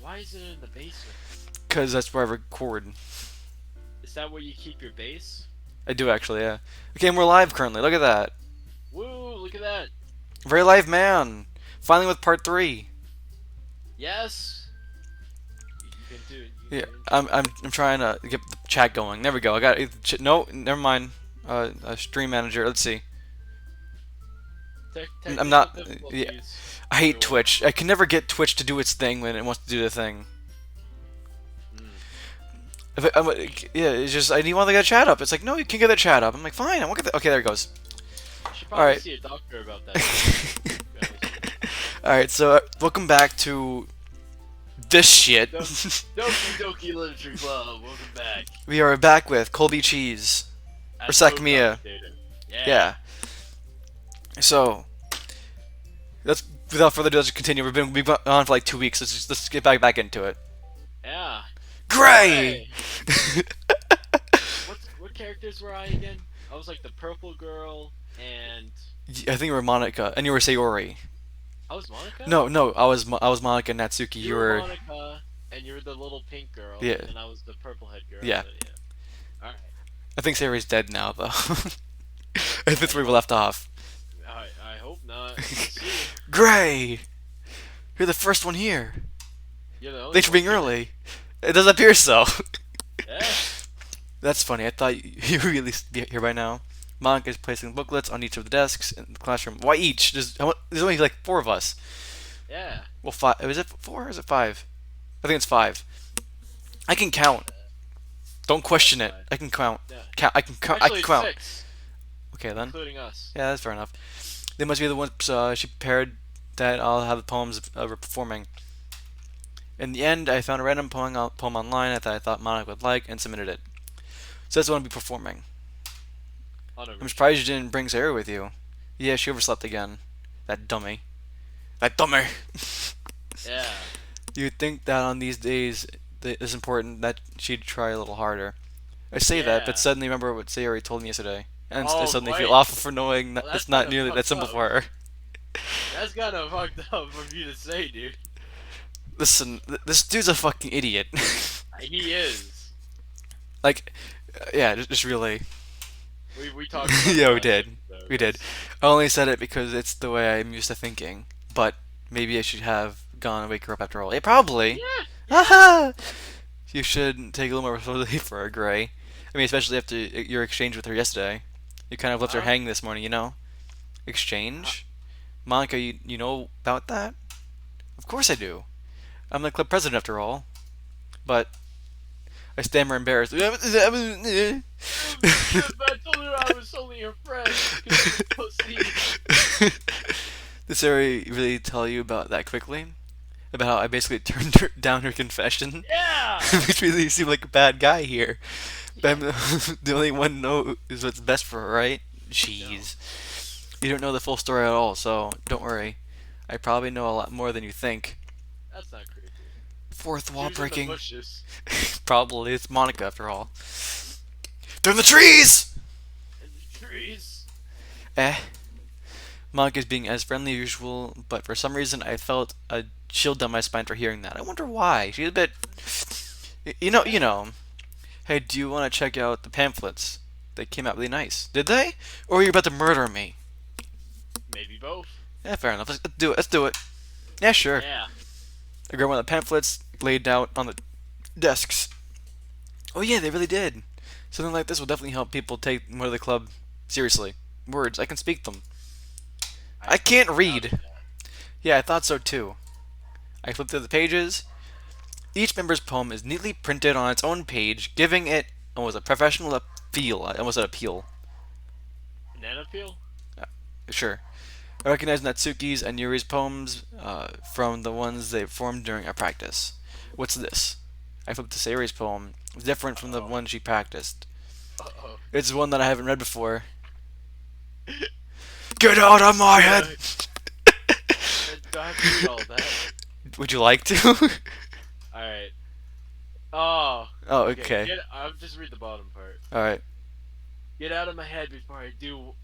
Why is it in the basement? Because that's where I record. Is that where you keep your base? I do actually, yeah. Okay, and we're live currently. Look at that. Woo! Look at that. Very live man. Finally with part 3. Yes. You can do it. You can Yeah, do it. I'm trying to get the chat going. There we go. I got it. No, never mind. Stream manager. Let's see. I'm Technical not. Yeah, difficulties, I hate everyone. Twitch. I can never get Twitch to do its thing when it wants to do the thing. Mm. Yeah, it's just I need one to get a chat up. It's like no, you can get the chat up. I'm like fine. I won't get the. Okay, there it goes. You should All probably right. see a doctor about that. To be honest with you. All right. So welcome back to this shit. Doki Doki Literature Club. Welcome back. We are back with Colby Cheese or As Sakmia. co-commentator. Yeah. Yeah. So let's without further ado, let's continue. We've been on for like 2 weeks. Let's get back into it. Yeah. Gray. Hey. What characters were I again? I was like the purple girl, and I think you were Monica, and you were Sayori. I was Monica. No, I was Monica and Natsuki. You were Monica, and you were the little pink girl, Yeah. and then I was the purple head girl. Yeah. So, yeah. All right. I think Sayori's dead now though. I think that's where we left off. I hope not. Let's see. Gray, you're the first one here. You know. Thanks for being early. It does appear so. Yeah. That's funny. I thought you would at least be here by now. Monica is placing booklets on each of the desks in the classroom. Why each? There's only like 4 of us. Yeah. Well, 5. Is it 4 or is it 5? I think it's 5. I can count. Don't question it. Fine. I can count. Yeah. I can count. I Actually, can it's count. 6, Okay then. including us. Yeah, that's fair enough. They must be the ones she prepared that I'll have the poems performing. In the end, I found a random poem online that I thought Monica would like and submitted it. So that's what I'll be performing. I'm surprised you didn't bring Sarah with you. Yeah, she overslept again. That dummy. That dummy! Yeah. You'd think that on these days it's important that she'd try a little harder. I say that, but Yeah. suddenly remember what Sayori told me yesterday. And I Oh, suddenly wait. feel awful for knowing that Well, it's that's not kinda nearly that fucked simple up. for her. That's kind of fucked up for you to say, dude. Listen, this dude's a fucking idiot. He is. Like, yeah, just really. We talked about Yeah, it we did. so We did. that's- I only said it because it's the way I'm used to thinking. But maybe I should have gone and wake her up after all. Yeah, probably. Yeah. Haha! You should take a little more responsibility for her, Gray. I mean, especially after your exchange with her yesterday. You kind of left her Huh? hanging this morning, you know? Exchange? Monica, you know about that? Of course I do. I'm the club president after all. But I stammer embarrassed. I told her I was only her friend. Pussy. Did Sarah really tell you about that quickly? About how I basically turned down her confession? Yeah. Which really seemed like a bad guy here. But I'm the only one know is what's best for her, right? Jeez. You don't know the full story at all, so don't worry. I probably know a lot more than you think. That's not creepy. Fourth She wall was in the breaking. bushes. Probably. It's Monica after all. They're in the trees! In the trees. Eh. Monica's being as friendly as usual, but for some reason I felt a chill down my spine for hearing that. I wonder why. She's a bit. You know. Hey, do you want to check out the pamphlets? They came out really nice. Did they? Or are you about to murder me? Maybe both. Yeah, fair enough. Let's do it. Let's do it. Yeah, sure. Yeah. I grabbed one of the pamphlets laid out on the desks. Oh yeah, they really did. Something like this will definitely help people take more of the club seriously. Words, I can speak them. I can't read. doubted Yeah, I thought so too. I flipped through the pages. Each member's poem is neatly printed on its own page, giving it almost a professional feel. Almost an appeal. that. Banana peel? Sure. I recognize Natsuki's and Yuri's poems from the ones they formed during our practice. What's this? I flipped to Sayori's poem. It's different from the one she practiced. Uh-oh. It's one that I haven't read before. Get out of my head! Do I have to read all that? Would you like to? Alright. Oh. Oh, okay. I'll just read the bottom part. Alright. Get out of my head before I do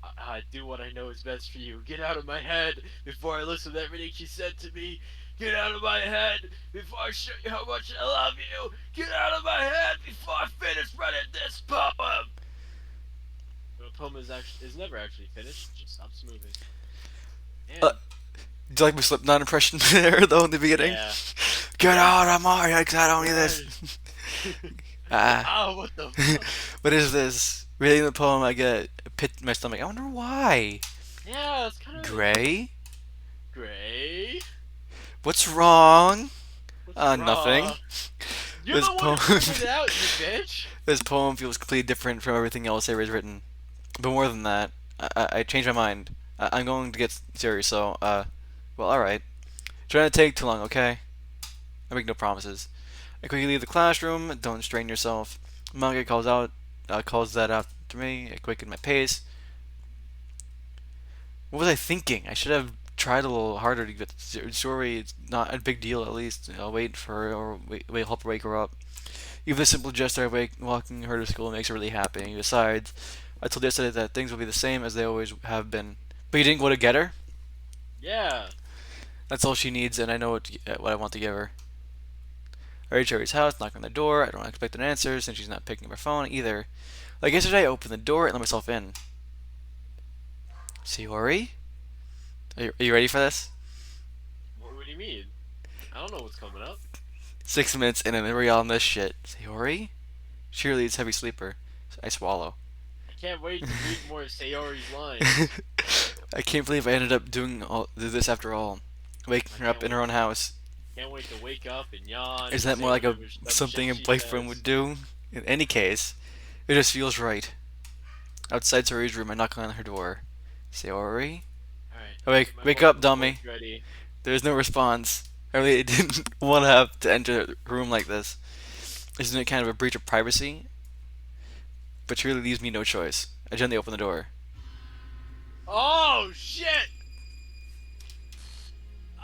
what I know is best for you. Get out of my head before I listen to everything she said to me. Get out of my head before I show you how much I love you. Get out of my head before I finish writing this poem. The poem is never actually finished. It just stops moving. And Do you like my Slipknot impression there, though, in the beginning? yeah. Get out of my head, 'cause I don't need this. Oh, what the fuck? What is this? Reading the poem, I get a pit in my stomach. I wonder why. Yeah, it's kind of Gray? Gray. What's wrong? What's Nothing. wrong? You're This the one who poem- figured it out, you bitch. This poem feels completely different from everything else Sarah's written. But more than that, I changed my mind. I'm going to get serious, so, well, alright. Try not to take too long, okay? I make no promises. I quickly leave the classroom. Don't strain yourself. Manga calls that out to me. I quicken my pace. What was I thinking? I should have tried a little harder to get the story. It's not a big deal, at least. I'll wait for her or help her wake her up. Even the simple gesture of walking her to school makes her really happy. Besides, I told yesterday that things will be the same as they always have been. But you didn't go to get her? Yeah. That's all she needs, and I know what I want to give her. I reach Cherry's house, knock on the door. I don't expect an answer since she's not picking up her phone either. Like yesterday, I opened the door and let myself in. Sayori? Are you ready for this? What do you mean? I don't know what's coming up. 6 minutes in and then we're on this shit. Sayori? Surely it's heavy sleeper. I swallow. I can't wait to read more of Sayori's lines. I can't believe I ended up doing this after all. Waking her up in her own house. Can't wait to wake up and yawn. Is and that say more like whatever dumb something a shit she boyfriend says. would do? In any case, it just feels right. Outside Sayori's room, I knock on her door. Sayori? Alright. Wake up, dummy. Ready. There's no response. I really didn't want to have to enter the room like this. Isn't it kind of a breach of privacy? But she really leaves me no choice. I gently open the door. Oh shit!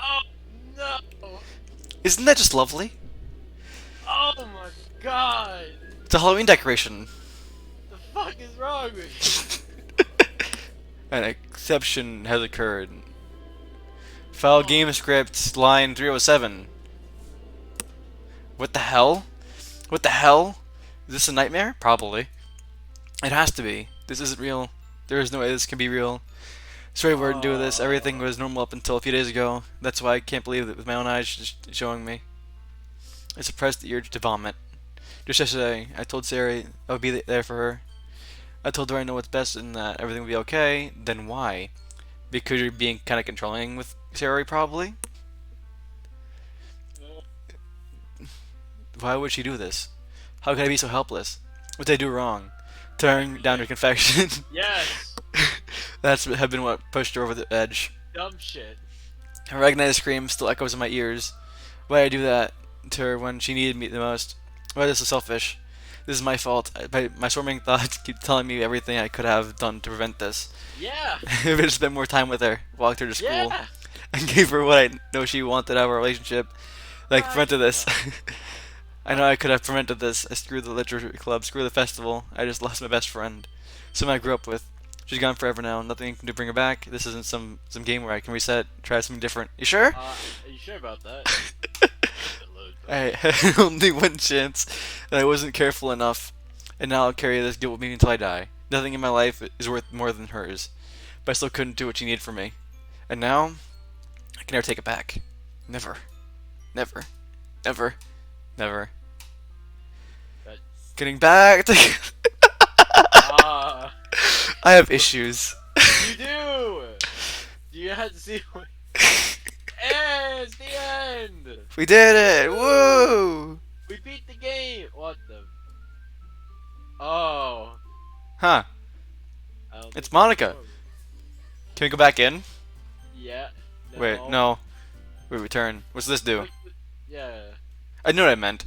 Oh no! Isn't that just lovely? Oh my god! It's a Halloween decoration. The fuck is wrong with An exception has occurred. File game script line 307. What the hell? What the hell? Is this a nightmare? Probably. It has to be. This isn't real. There is no way this can be real. Sorry we weren't doing this. Everything was normal up until a few days ago. That's why I can't believe it with my own eyes just showing me. I suppressed the urge to vomit. Just yesterday, I told Sarah I would be there for her. I told her I know what's best and that everything will be okay. Then why? Because you're being kind of controlling with Sarah, probably? Why would she do this? How could I be so helpless? What did I do wrong? Turn down her confection. Yes! That's have been what pushed her over the edge. Dumb shit. Her agonized scream still echoes in my ears. Why did I do that to her when she needed me the most? Why is this so selfish? This is my fault. My swarming thoughts keep telling me everything I could have done to prevent this. Yeah! If I just spent more time with her, walked her to school, Yeah! and gave her what I know she wanted out of our relationship, like prevented this. I know I could have prevented this. I screw the literature club, screw the festival. I just lost my best friend, someone I grew up with. She's gone forever now. Nothing to bring her back. This isn't some game where I can reset, try something different. You sure? Are you sure about that? I had only one chance, and I wasn't careful enough, and now I'll carry this guilt with me until I die. Nothing in my life is worth more than hers, but I still couldn't do what she needed from me. And now, I can never take it back. Never. Never. Never. Never. That- Getting back to... Ah, I have issues. you do! You had to see what... And it's the end! We did it! Woo! We beat the game! What the... Oh. Huh. I don't It's think Monica. so. Can we go back in? Yeah. Wait, no. Wait, return. What's this do? Yeah. I know what I meant.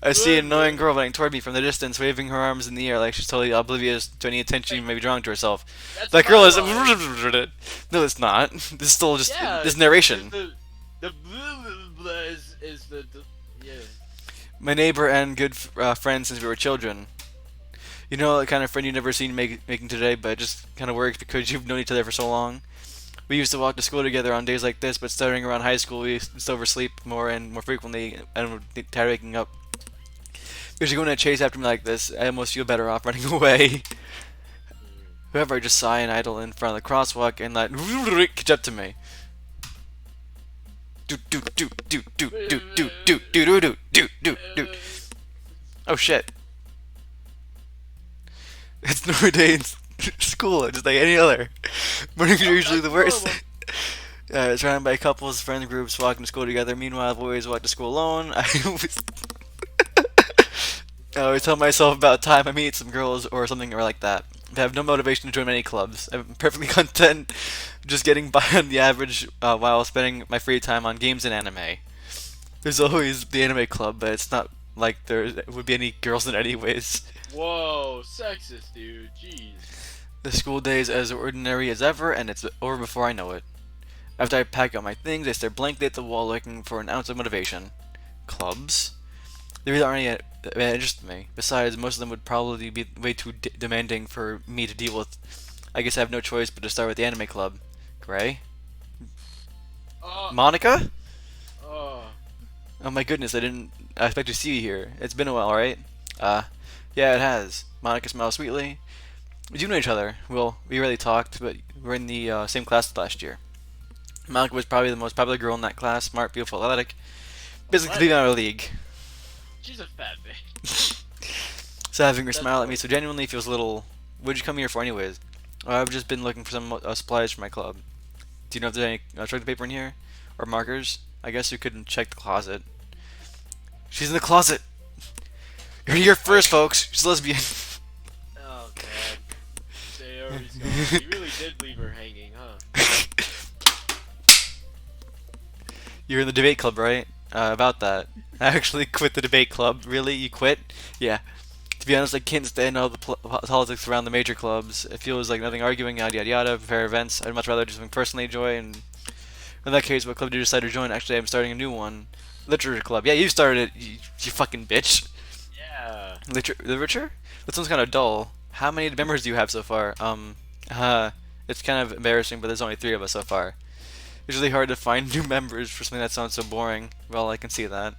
I see an annoying girl running toward me from the distance, waving her arms in the air like she's totally oblivious to any attention she may be drawing to herself. That's That girl is... dialogue. No, it's not. This is still just... Yeah, this narration. The blah, blah, blah is the yeah. My neighbor and good friend since we were children. You know, the kind of friend you've never seen making today, but it just kind of works because you've known each other for so long. We used to walk to school together on days like this, but starting around high school, we used to oversleep more and more frequently, and would be tired waking up. If you're going to chase after me like this, I almost feel better off running away. However, I just sigh and idle in front of the crosswalk and let catch up to me. Do do do do do do do do do do do do do. Oh shit! It's no day in school, just like any other. Mornings are usually the worst. Surrounded by couples, friend groups, walking to school together. Meanwhile, I've always walked to school alone. I always tell myself about time I meet some girls or something or like that. I have no motivation to join many clubs. I'm perfectly content just getting by on the average while spending my free time on games and anime. There's always the anime club, but it's not like there would be any girls in it anyways. Whoa, sexist, dude. Jeez. The school day is as ordinary as ever, and it's over before I know it. After I pack up my things, I stare blankly at the wall looking for an ounce of motivation. Clubs? There really aren't any that interest me. Besides, most of them would probably be way too demanding for me to deal with. I guess I have no choice but to start with the anime club. Gray? Monica? Oh. Oh my goodness, I didn't expect to see you here. It's been a while, right? Yeah, it has. Monica smiles sweetly. We do know each other. Well, we rarely talked, but we were in the same class last year. Monica was probably the most popular girl in that class. Smart, beautiful, athletic. Basically, leaving out of our league. She's a fat bitch. So having her smile at me so genuinely feels a little... What'd you come here for anyways? I've just been looking for some supplies for my club. Do you know if there's any toilet paper in here? Or markers? I guess you couldn't check the closet. She's in the closet! You're here first, folks! She's a lesbian. Oh, God. They already saw. You really did leave her hanging, huh? You're in the debate club, right? About that. I actually quit the debate club. Really? You quit? Yeah. To be honest, I can't stand all the politics around the major clubs. It feels like nothing arguing, yada yada yada, prepare events. I'd much rather do something personally enjoy, and in that case, what club did you decide to join? Actually, I'm starting a new one. Literature club. Yeah, you started it, you fucking bitch. Yeah. Literature? That sounds kind of dull. How many members do you have so far? It's kind of embarrassing, but there's only 3 of us so far. It's really hard to find new members for something that sounds so boring. Well, I can see that.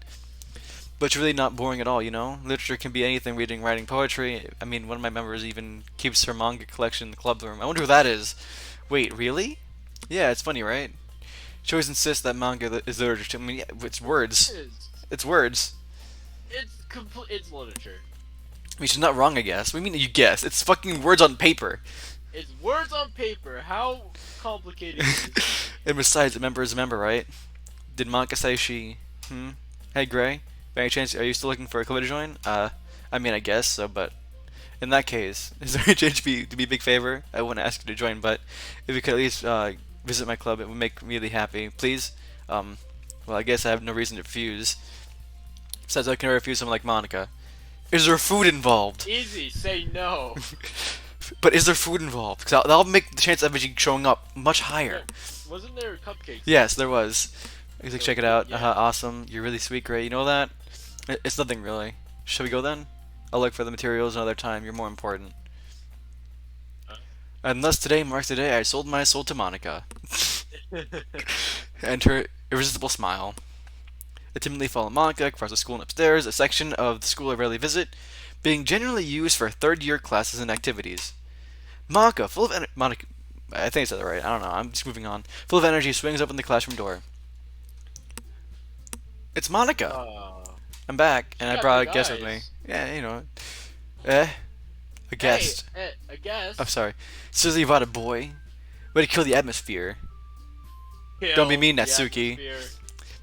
But it's really not boring at all, you know? Literature can be anything, reading, writing, poetry. I mean, one of my members even keeps her manga collection in the club room. I wonder who that is. Wait, really? Yeah, it's funny, right? She always insists that manga is literature. I mean, yeah, it's words. It is. It's words. It's literature. I mean, she's not wrong, I guess. What do you mean you guess? It's fucking words on paper. It's words on paper. How complicated is it? And besides, a member is a member, right? Did Monica say she... Hey, Gray? By any chance, are you still looking for a club to join? I mean, I guess so, but... In that case, is there any chance to be a big favor? I wouldn't ask you to join, but if you could at least visit my club, it would make me really happy. Please? Well, I guess I have no reason to refuse. Besides, I can refuse someone like Monica. Is there food involved? Easy, say no. But is there food involved? Because that'll make the chance of you showing up much higher. Wasn't there cupcakes? Yes, there was. You can check it out. Yeah. Awesome. You're really sweet, Gray. You know that? It's nothing really. Shall we go then? I'll look for the materials another time. You're more important. And thus today marks the day I sold my soul to Monica. And her irresistible smile. I timidly follow Monica across the school and upstairs, a section of the school I rarely visit, being generally used for third-year classes and activities. Monica, full of Monica, I think I said that right. I don't know. I'm just moving on. Full of energy, swings open the classroom door. It's Monica. I'm back, and I brought a guest with me. Yeah, you know. A guest. Hey, a guest? I'm sorry. Seriously, you brought a boy? Way to kill the atmosphere. Don't be mean, Natsuki.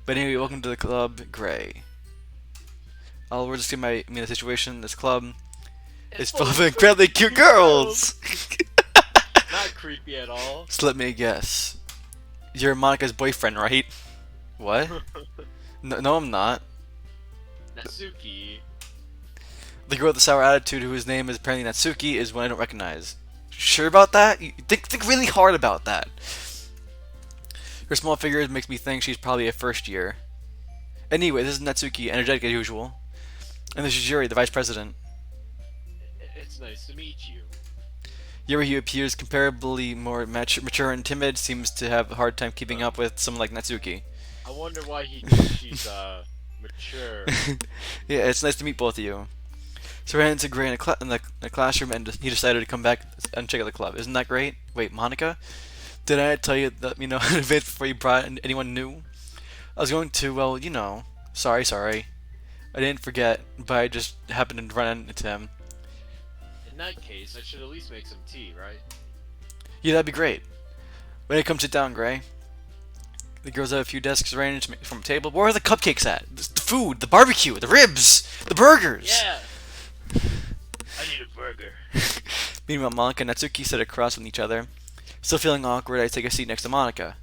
But anyway, welcome to the club, Gray. We'll just see the situation. This club is full of incredibly cute girls. Not creepy at all. Just let me guess. You're Monica's boyfriend, right? What? No, I'm not. Natsuki. The girl with the sour attitude, whose name is apparently Natsuki, is one I don't recognize. Sure about that? Think really hard about that. Her small figure makes me think she's probably a first year. Anyway, this is Natsuki, energetic as usual. And this is Yuri, the vice president. It's nice to meet you. Yuri, who appears comparably more mature and timid, seems to have a hard time keeping Huh. up with someone like Natsuki. I wonder why he thinks she's mature. Yeah, it's nice to meet both of you. So we ran into Gray in the classroom, and he decided to come back and check out the club. Isn't that great? Wait, Monica? Did I tell you that in advance before you brought anyone new? I was going to, well, sorry. I didn't forget, but I just happened to run into him. In that case, I should at least make some tea, right? Yeah, that'd be great. When it comes sit down, Gray. The girls have a few desks arranged from a table. Where are the cupcakes at? The food, the barbecue, the ribs, the burgers. Yeah! I need a burger. Meanwhile, Monica and Natsuki sit across from each other. Still feeling awkward, I take a seat next to Monica.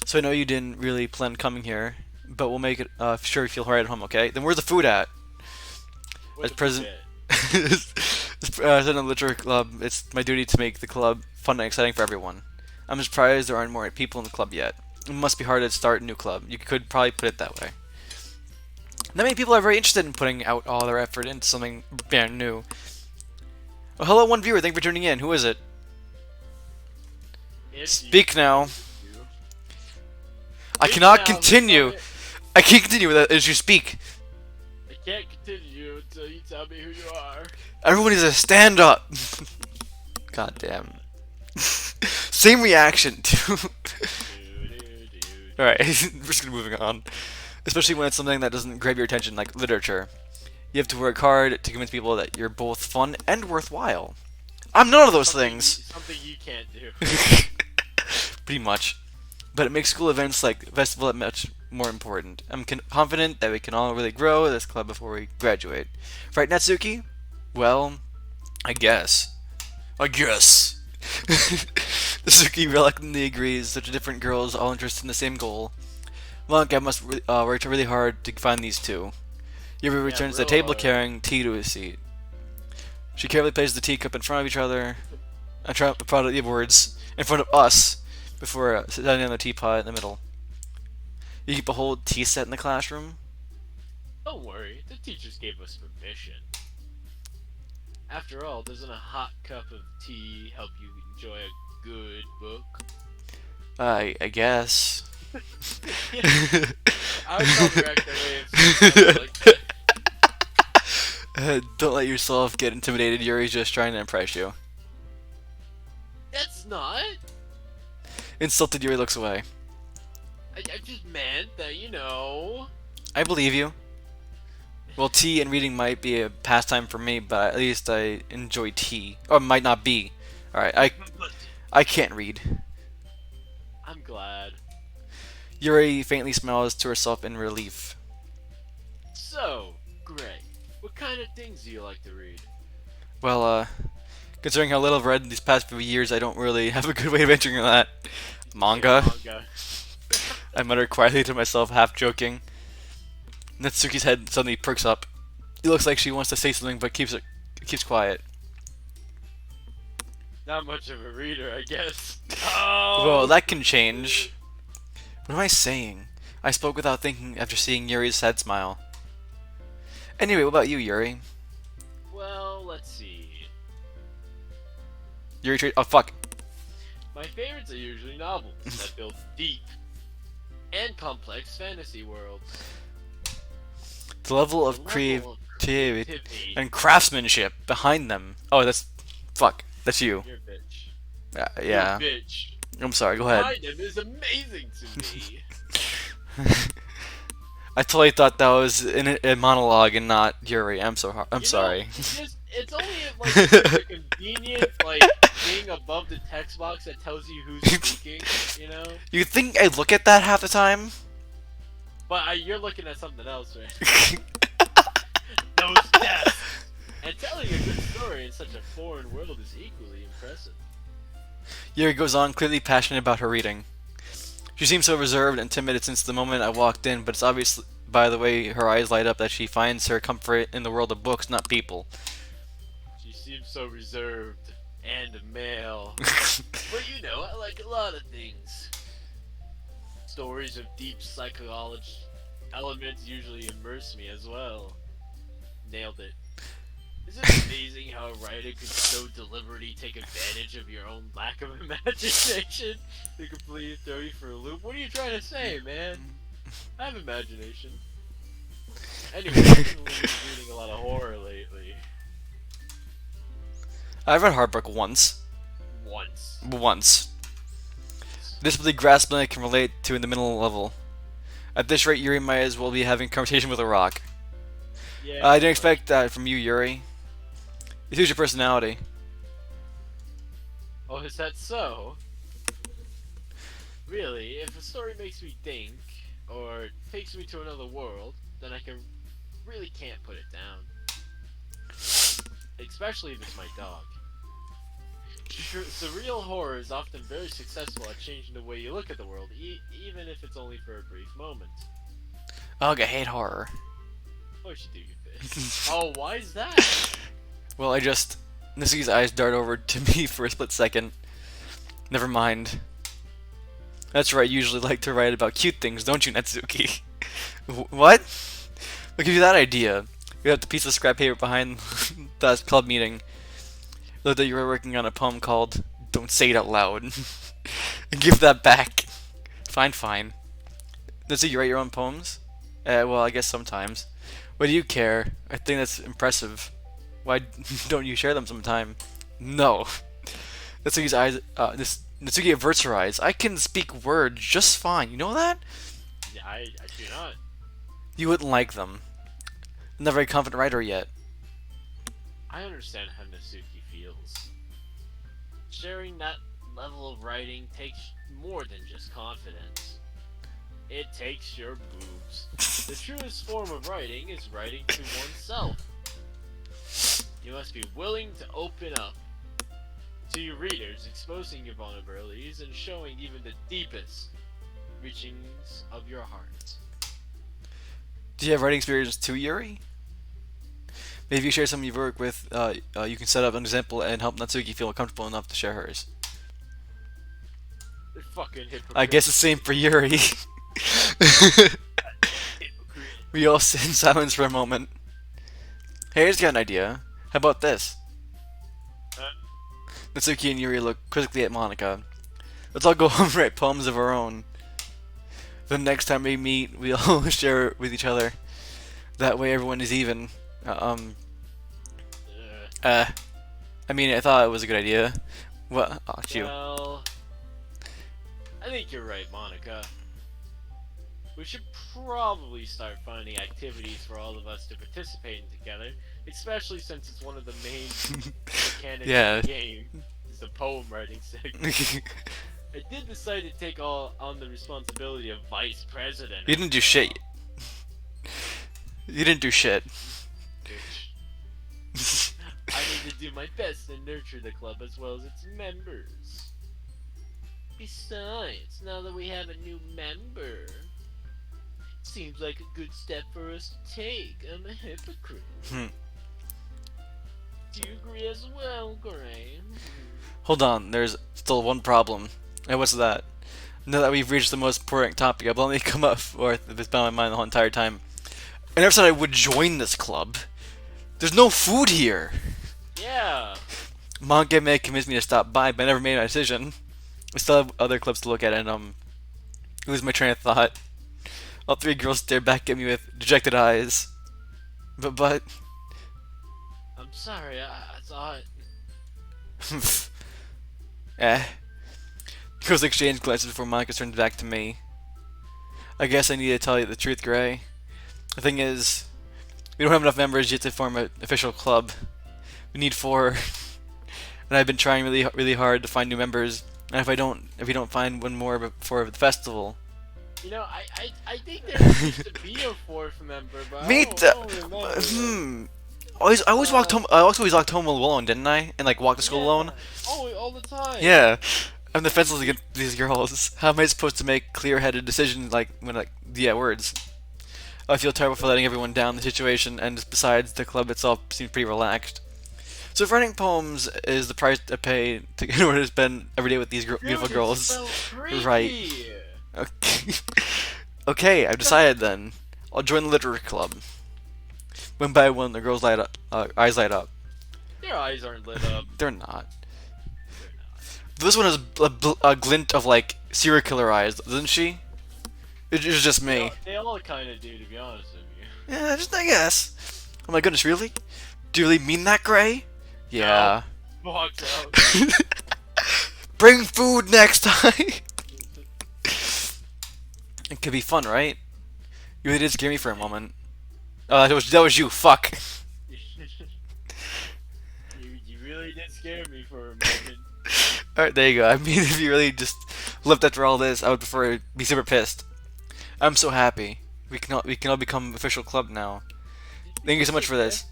So I know you didn't really plan coming here, but we'll make it sure you feel right at home, okay? Then where's the food at? Where's As the president, bed? as president of the literary club, it's my duty to make the club fun and exciting for everyone. I'm surprised there aren't more people in the club yet. It must be hard to start a new club. You could probably put it that way. Not many people are very interested in putting out all their effort into something brand new. Oh, hello, one viewer. Thank you for tuning in. Who is it? Speak now. I cannot continue. I can't continue with that as you speak. I can't continue until you tell me who you are. Everyone needs to stand up. God damn. Same reaction too. Alright, we're just moving on. Especially when it's something that doesn't grab your attention, like literature. You have to work hard to convince people that you're both fun and worthwhile. I'm none of those things. Something you can't do. Pretty much. But it makes school events like festival that much more important. I'm confident that we can all really grow this club before we graduate. Right, Natsuki? Well, I guess. Natsuki reluctantly agrees. Such different girls, all interested in the same goal. Monica must work really hard to find these two. Yuri returns to the table carrying tea to his seat. She carefully places the teacup in front of each other. In front of the words in front of us before setting down the teapot in the middle. You keep a whole tea set in the classroom? Don't worry, the teachers gave us permission. After all, doesn't a hot cup of tea help you enjoy a good book? I guess. I would not correct that way of saying like that. Don't let yourself get intimidated. Yuri's just trying to impress you. That's not. Insulted, Yuri looks away. I just meant that, you know. I believe you. Well, tea and reading might be a pastime for me, but at least I enjoy tea. Or might not be. Alright, I can't read. I'm glad. Yuri faintly smiles to herself in relief. So, Gray, what kind of things do you like to read? Well, considering how little I've read in these past few years, I don't really have a good way of answering that. Manga? I mutter quietly to myself, half joking. Natsuki's head suddenly perks up. It looks like she wants to say something, but keeps quiet. Not much of a reader, I guess. Well, that can change. What am I saying? I spoke without thinking after seeing Yuri's sad smile. Anyway, what about you, Yuri? Well, let's see. Yuri oh, fuck. My favorites are usually novels that build deep and complex fantasy worlds. The level of creativity and craftsmanship behind them. Oh, that's... Fuck. That's you. You're a bitch. Yeah. You're a bitch. I'm sorry, go ahead. Behind them is amazing to me. I totally thought that was a monologue and not Yuri. I'm sorry. It's only like the convenient like thing above the text box that tells you who's speaking, you know? You think I look at that half the time? But you're looking at something else, right? Those tests! And telling a good story in such a foreign world is equally impressive. Yuri goes on, clearly passionate about her reading. She seems so reserved and timid since the moment I walked in, but it's obvious by the way her eyes light up that she finds her comfort in the world of books, not people. She seems so reserved and male. But you know, I like a lot of things. Stories of deep psychology elements usually immerse me as well. Nailed it. Is it amazing how a writer could so deliberately take advantage of your own lack of imagination to completely throw you for a loop? What are you trying to say, man? I have imagination. Anyway, I've been reading a lot of horror lately. I've read Heartbreak once. Once. Once. This really grasping I can relate to in the middle level. At this rate, Yuri might as well be having a conversation with a rock. Yeah. I didn't expect that from you, Yuri. It suits your personality. Oh, is that so? Really, if a story makes me think, or takes me to another world, then I really can't put it down. Especially if it's my dog. Surreal horror is often very successful at changing the way you look at the world, even if it's only for a brief moment. Ugh, I hate horror. Of course you do, you bitch. Oh, why is that? Well, Natsuki's eyes dart over to me for a split second. Never mind. That's right, you usually like to write about cute things, don't you, Natsuki? What? What gives you that idea? You have the piece of scrap paper behind the club meeting. Looked that you were working on a poem called Don't Say It Out Loud. Give that back. Fine. Natsuki, you write your own poems? Well, I guess sometimes. What do you care? I think that's impressive. Why don't you share them sometime? No. Natsuki's eyes, Natsuki averts her eyes. I can speak words just fine. You know that? Yeah, I do not. You wouldn't like them. I'm not a very confident writer yet. I understand how Natsuki feels. Sharing that level of writing takes more than just confidence. It takes your boobs. The truest form of writing is writing to oneself. You must be willing to open up to your readers, exposing your vulnerabilities and showing even the deepest reachings of your heart. Do you have writing experience too, Yuri? Maybe if you share someone you've worked with, you can set up an example and help Natsuki feel comfortable enough to share hers. They're fucking hypocrites. I guess the same for Yuri. We all sit in silence for a moment. Hey, I just got an idea. How about this? Natsuki and Yuri look quizzically at Monica. Let's all go home and write poems of our own. The next time we meet, we all share with each other. That way everyone is even. I mean, I thought it was a good idea. What? Oh, shoot. Well, I think you're right, Monica. We should probably start finding activities for all of us to participate in together, especially since it's one of the main mechanics of the game. It's the poem writing segment. I did decide to take on the responsibility of vice president. You didn't do shit. You didn't do shit. Bitch. I need to do my best to nurture the club as well as its members. Besides, now that we have a new member, seems like a good step for us to take. I'm a hypocrite. Do you agree as well, Gray? Hold on, there's still one problem. And what's that? Now that we've reached the most important topic, I've only come up with it's been on my mind the whole entire time. I never said I would join this club. There's no food here. Yeah. Manga may convince me to stop by, but I never made my decision. I still have other clubs to look at, and lose my train of thought. All three girls stare back at me with dejected eyes. But. I'm sorry, I thought. Girls exchange glances before Monica turns back to me. I guess I need to tell you the truth, Gray. The thing is, we don't have enough members yet to form an official club. We need 4, and I've been trying really hard to find new members. And if we don't find one more before the festival. You know, I think there used to be a 4th member, but I don't remember. I always walked home. I always walked home alone, didn't I? And like walked to school alone. Oh, all the time. Yeah, I'm defenseless against these girls. How am I supposed to make clear-headed decisions words? I feel terrible for letting everyone down in the situation, and besides, the club itself seems pretty relaxed. So if writing poems is the price to pay in order to spend every day with these beautiful girls, So right? Okay. Okay, I've decided then. I'll join the literary club. One by one, the girls' eyes light up. their eyes aren't lit up. They're not. They're not. This one has a glint of like serial killer eyes, doesn't she? It's just me. They all kind of do, to be honest with you. Yeah, just I guess. Oh my goodness, really? Do you really mean that, Gray? Yeah. Walks out. Bring food next time. It could be fun, right? You really did scare me for a moment. Oh, that was you. Fuck. you really did scare me for a moment. Alright, there you go. I mean, if you really just lived after all this, I would prefer to be super pissed. I'm so happy. We can all become official club now. Thank you so much for this.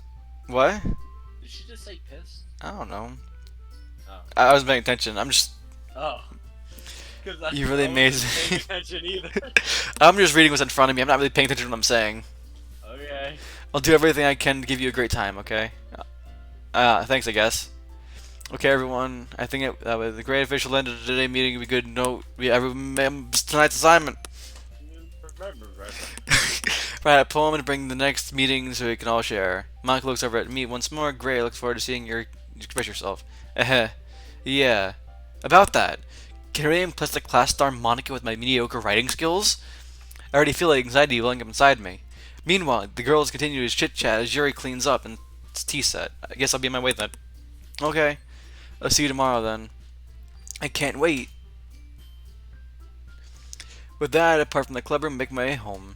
What? Did she just say piss? I don't know. Oh. I wasn't paying attention. I'm just. Oh. You really amazing. Paying attention either. I'm just reading what's in front of me. I'm not really paying attention to what I'm saying. Okay. I'll do everything I can to give you a great time. Okay. Thanks, I guess. Okay, everyone. I think with the great official end of today's meeting, we could note tonight's assignment. Write a poem and bring the next meeting so we can all share. Monica looks over at me once more. Gray looks forward to seeing you express yourself. Yeah. About that. Can I really impress the class star Monica with my mediocre writing skills? I already feel like anxiety welling up inside me. Meanwhile, the girls continue to chit-chat as Yuri cleans up and it's tea set. I guess I'll be on my way then. Okay. I'll see you tomorrow then. I can't wait. With that, apart from the club room, make my way home.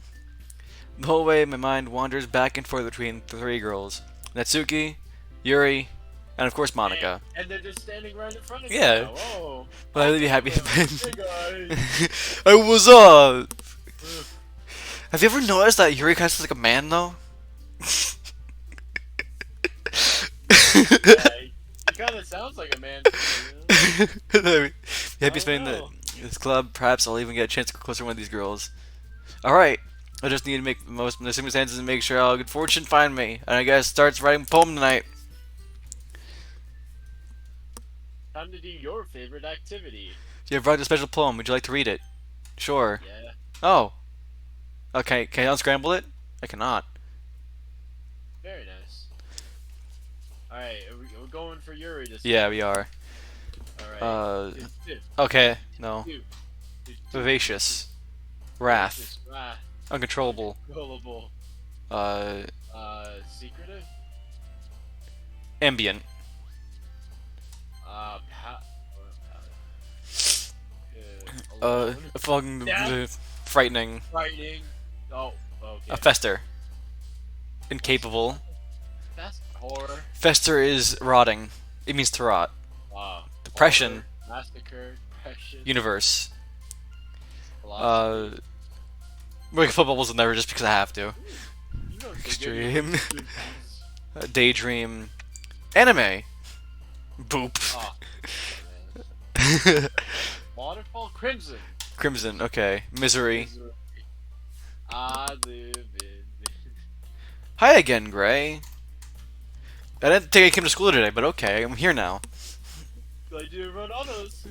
The whole way, my mind wanders back and forth between the three girls. Natsuki, Yuri, and of course Monica. And they're just standing right in front of you. Yeah. Now. Whoa. Well, I'd be happy if Hey guys. I was up. Have you ever noticed that Yuri kind of looks like a man though? Yeah, he kind of sounds like a man. Happy spending this club. Perhaps I'll even get a chance to go closer to one of these girls. Alright. I just need to make the most of the circumstances and make sure all good fortune find me. And I guess starts writing a poem tonight. Time to do your favorite activity. You have written a special poem. Would you like to read it? Sure. Yeah. Oh. Okay, can I unscramble it? I cannot. Very nice. Alright, we're going for Yuri this Yeah, we are. Alright. Okay, no. Vivacious. Wrath. Uncontrollable. Controllable. Secretive? Ambient. Fucking frightening. Frightening. Oh, okay. Fester. Incapable. That's horror. Fester is rotting. It means to rot. Wow. Depression. Horror, massacre. Depression. Universe. Philosophy. We're put bubbles in there just because I have to. You know, Extreme. Daydream. Anime. Boop. Oh. Waterfall Crimson. Crimson. Okay. Misery. I live in. Hi again, Gray. I didn't think I came to school today, but okay, I'm here now. Glad you run on us.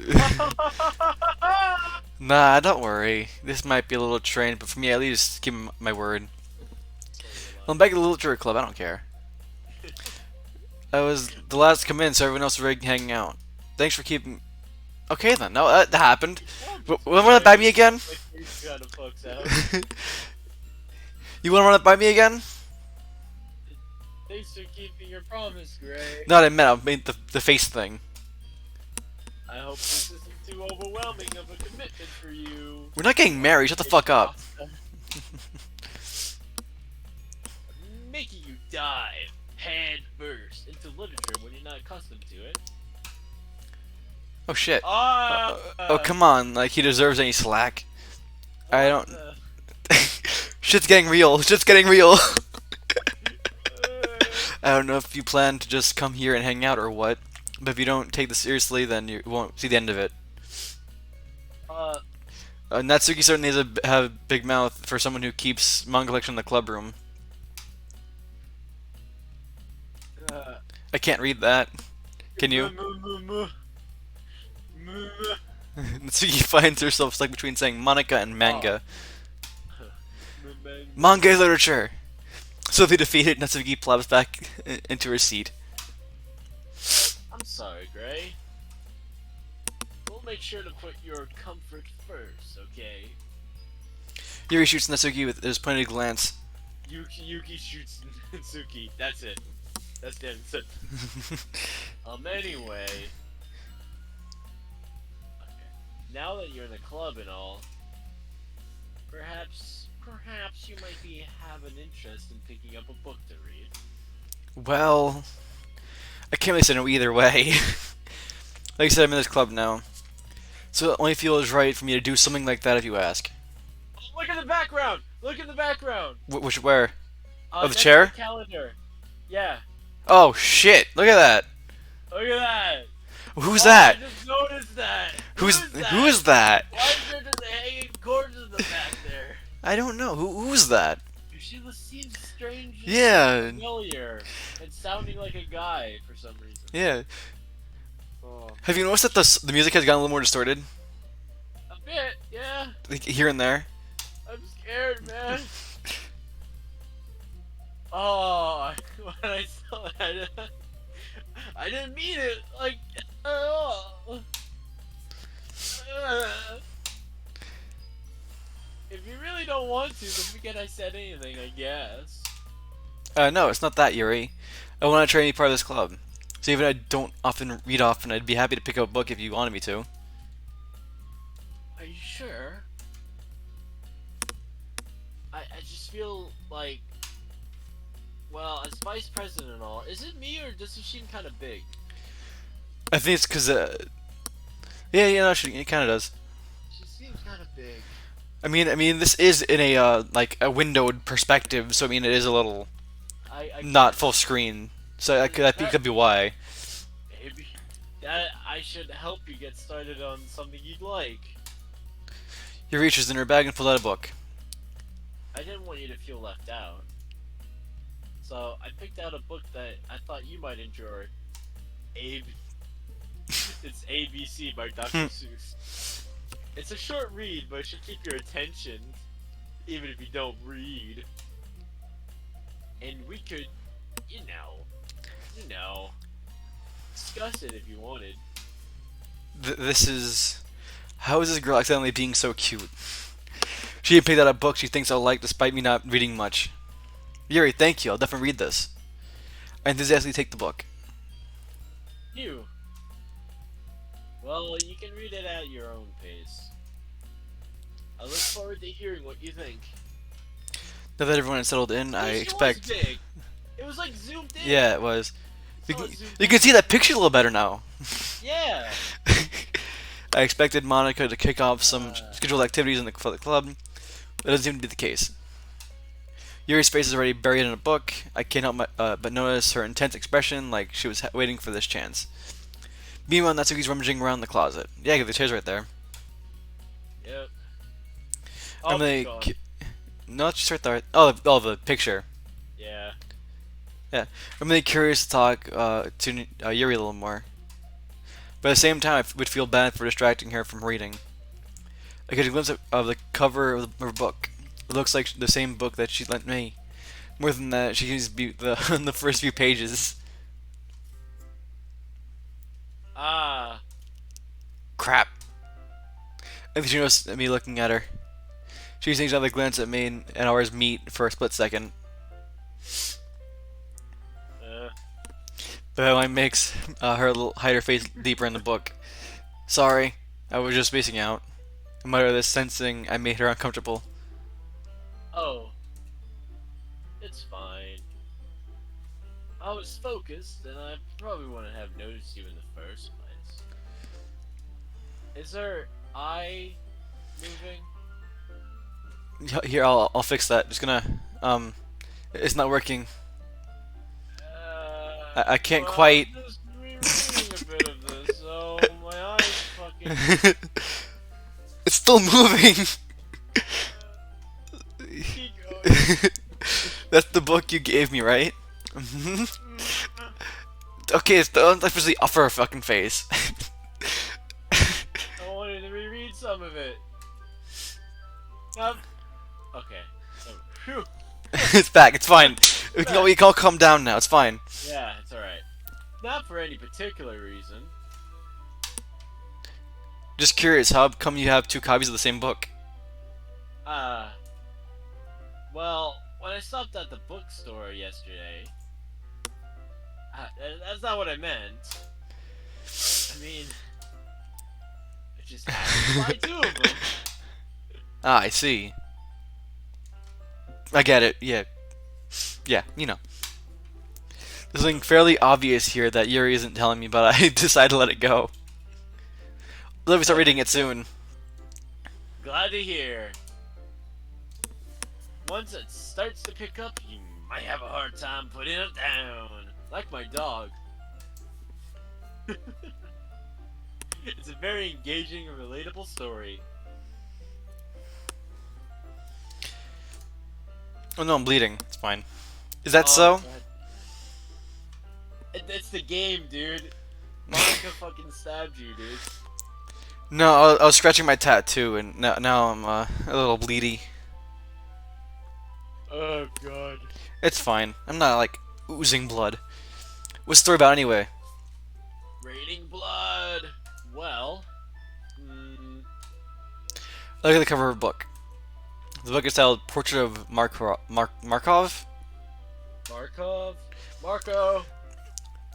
Nah, don't worry. This might be a little strange, but for me, at least keep my word. I'm back at the literature club. I don't care. I was the last to come in, so everyone else was ready hanging out. Thanks for keeping. Okay then. No, that happened. Want to run it by me again? You want to run it by me again? Thanks for keeping your promise, Gray. No, I meant the face thing. I hope this isn't too overwhelming of a commitment for you. We're not getting married. Shut the fuck up. Making you dive head first into literature when you're not accustomed to it. Oh shit. Oh, Come on. Like he deserves any slack. I don't. Shit's getting real. Shit's getting real. I don't know if you plan to just come here and hang out or what, but if you don't take this seriously, then you won't see the end of it. Natsuki certainly has a big mouth for someone who keeps manga collection in the club room. I can't read that. Can you? Natsuki finds herself stuck between saying Monica and manga. Manga is literature! So they defeated, Natsuki plops back into her seat. Gray. We'll make sure to put your comfort first, okay? Yuri shoots Natsuki with his pointed glance. Yuki shoots Natsuki. That's it. That's it. Anyway. Okay. Now that you're in the club and all, perhaps you might have an interest in picking up a book to read. Well, I can't really say no either way. Like I said, I'm in this club now. So it only feels right for me to do something like that if you ask. Oh, look at the background! Look at the background! Where? Oh, the next chair? to the calendar. Yeah. Oh, shit. Look at that. Look at that! Who's that? I just noticed that! Who is that? Why is there just hanging cords in the back there? I don't know. Who's that? She seems strangely Yeah. familiar and sounding like a guy for some reason. Yeah. Oh. Have you noticed that the music has gotten a little more distorted? A bit, yeah. Like here and there? I'm scared, man. Oh, when I saw that, I didn't mean it. Like, oh. If you really don't want to, then forget I said anything, I guess. No, it's not that, Yuri. I want to try any part of this club. So even I don't often read often, I'd be happy to pick up a book if you wanted me to. Are you sure? I just feel like, well, as vice president and all, is it me or does she seem kind of big? I think it's because, yeah, no, it kind of does. She seems kind of big. I mean, this is in a, like, a windowed perspective, so I mean, it is a little not full screen. So I think it could be why. Maybe. That, I should help you get started on something you'd like. He reaches in her bag and pulls out a book. I didn't want you to feel left out. So, I picked out a book that I thought you might enjoy. It's ABC by Dr. Seuss. It's a short read, but it should keep your attention, even if you don't read. And we could, you know, discuss it if you wanted. This is... How is this girl accidentally being so cute? She picked out a book she thinks I'll like despite me not reading much. Yuri, thank you. I'll definitely read this. I enthusiastically take the book. You. Well, you can read it at your own pace. I look forward to hearing what you think. Now that everyone has settled in, I expect... Was big. It was like zoomed in. Yeah, it was. You can see that picture a little better now. Yeah. I expected Monica to kick off some scheduled activities for the club. That doesn't seem to be the case. Yuri's face is already buried in a book. I can't help but notice her intense expression, like she was waiting for this chance. Meanwhile, Natsuki's rummaging around the closet. Yeah, the chair's right there. Yep. I'm like, no, it's just right there. Oh, the picture. Yeah. Yeah. I'm really curious to talk to Yuri a little more. But at the same time, I would feel bad for distracting her from reading. I get a glimpse of the cover of her book. It looks like the same book that she lent me. More than that, she seems to be on the first few pages. Ah. Crap. I think she noticed me looking at her. She takes another glance at me and ours meet for a split second. But that makes her hide her face deeper in the book. Sorry, I was just spacing out. I mutter this, sensing I made her uncomfortable. Oh. It's fine. I was focused, and I probably wouldn't have noticed you in the first place. Is her eye moving? Here, I'll fix that. Just gonna, it's not working. I can't quite. I'm just rereading a bit of this, so my eyes fucking. It's still moving. Keep going. That's the book you gave me, right? Okay, it's the officially off her fucking face. I wanted to reread some of it. Okay. Phew. It's back. It's fine. We can all calm down now. It's fine. Yeah, it's alright. Not for any particular reason. Just curious, how come you have two copies of the same book? Uh, well, when I stopped at the bookstore yesterday, uh, that's not what I meant. I mean, I just happened to buy two of them. Ah, I see. I get it. Yeah. Yeah, you know. There's something fairly obvious here that Yuri isn't telling me, but I decided to let it go. Let me start reading it soon. Glad to hear. Once it starts to pick up, you might have a hard time putting it down. Like my dog. It's a very engaging and relatable story. Oh no, I'm bleeding. It's fine. Is that Oh, so? God. It's the game, dude. Monica fucking stabbed you, dude. No, I was scratching my tattoo, and now I'm a little bleedy. Oh, God. It's fine. I'm not, like, oozing blood. What's the story about anyway? Raining blood. Well, Look at the cover of the book. The book is titled Portrait of Markov? Marco.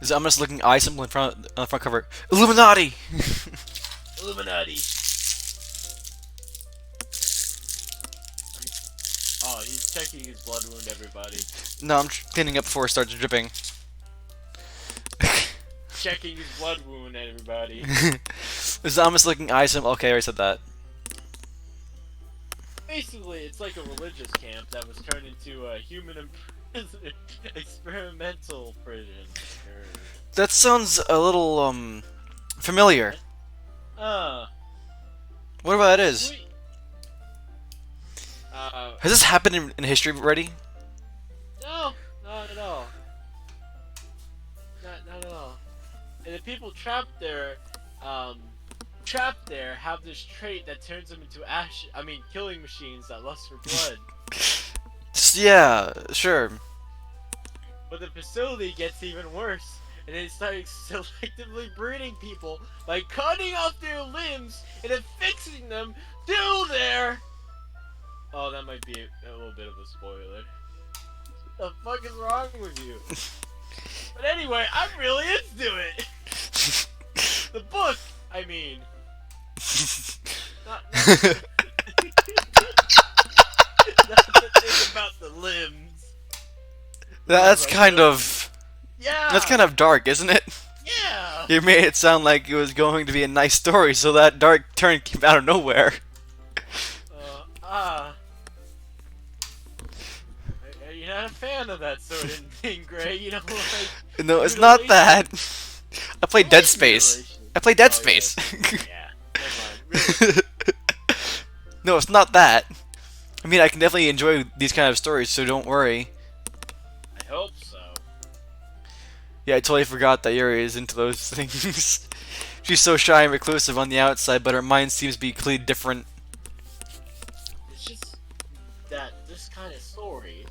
There's an ominous looking eye symbol on the front cover. Illuminati! Illuminati. Oh, he's checking his blood wound, everybody. No, I'm cleaning up before it starts dripping. Checking his blood wound, everybody. There's an ominous looking eye symbol. Okay, I already said that. Basically, it's like a religious camp that was turned into a human experimental prison. That sounds a little, familiar. Whatever that is. Sweet. Has this happened in history already? No, not at all. Not at all. And the people trapped there have this trait that turns them into killing machines that lust for blood. Yeah, sure. But the facility gets even worse, and they start selectively breeding people by cutting off their limbs and affixing them to their... Oh, that might be a little bit of a spoiler. What the fuck is wrong with you? But anyway, I'm really into it! The book, I mean. Not the thing about the limbs. That's kind of... Yeah! That's kind of dark, isn't it? Yeah! You made it sound like it was going to be a nice story, so that dark turn came out of nowhere. You're not a fan of that sort of thing, Gray. You don't like... No, it's not that. I played Dead Space. I played Dead Space. Yeah, never mind. Really? No, it's not that. I mean, I can definitely enjoy these kind of stories, so don't worry. I hope so. Yeah, I totally forgot that Yuri is into those things. She's so shy and reclusive on the outside, but her mind seems to be completely different. It's just that this kind of story,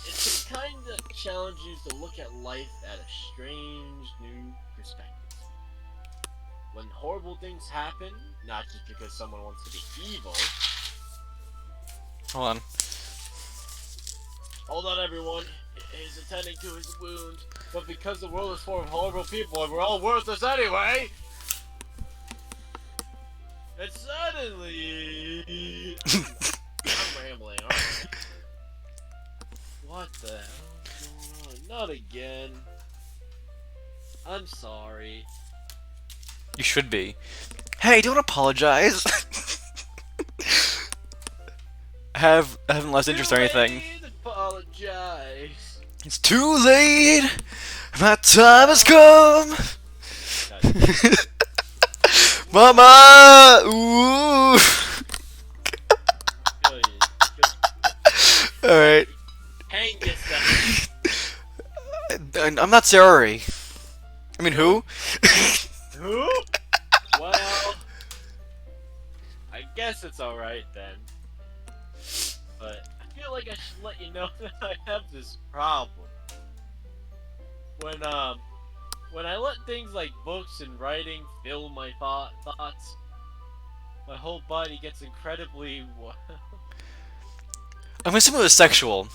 it's the kind that challenges you to look at life at a strange new perspective. When horrible things happen, not just because someone wants to be evil. Hold on. Hold on, everyone. He's attending to his wound, but because the world is full of horrible people and we're all worthless anyway, and suddenly... I'm rambling, aren't I? What the hell is going on? Not again. I'm sorry. You should be. Hey, don't apologize. I haven't lost interest or anything. Apologize. It's too late. My time has come. Mama. Ooh. All right. Hang yourself. I'm not sorry. I mean, who? Who? Well, I guess it's alright then. But I feel like I should let you know that I have this problem. When when I let things like books and writing fill my thoughts, my whole body gets incredibly I'm gonna assume it was sexual.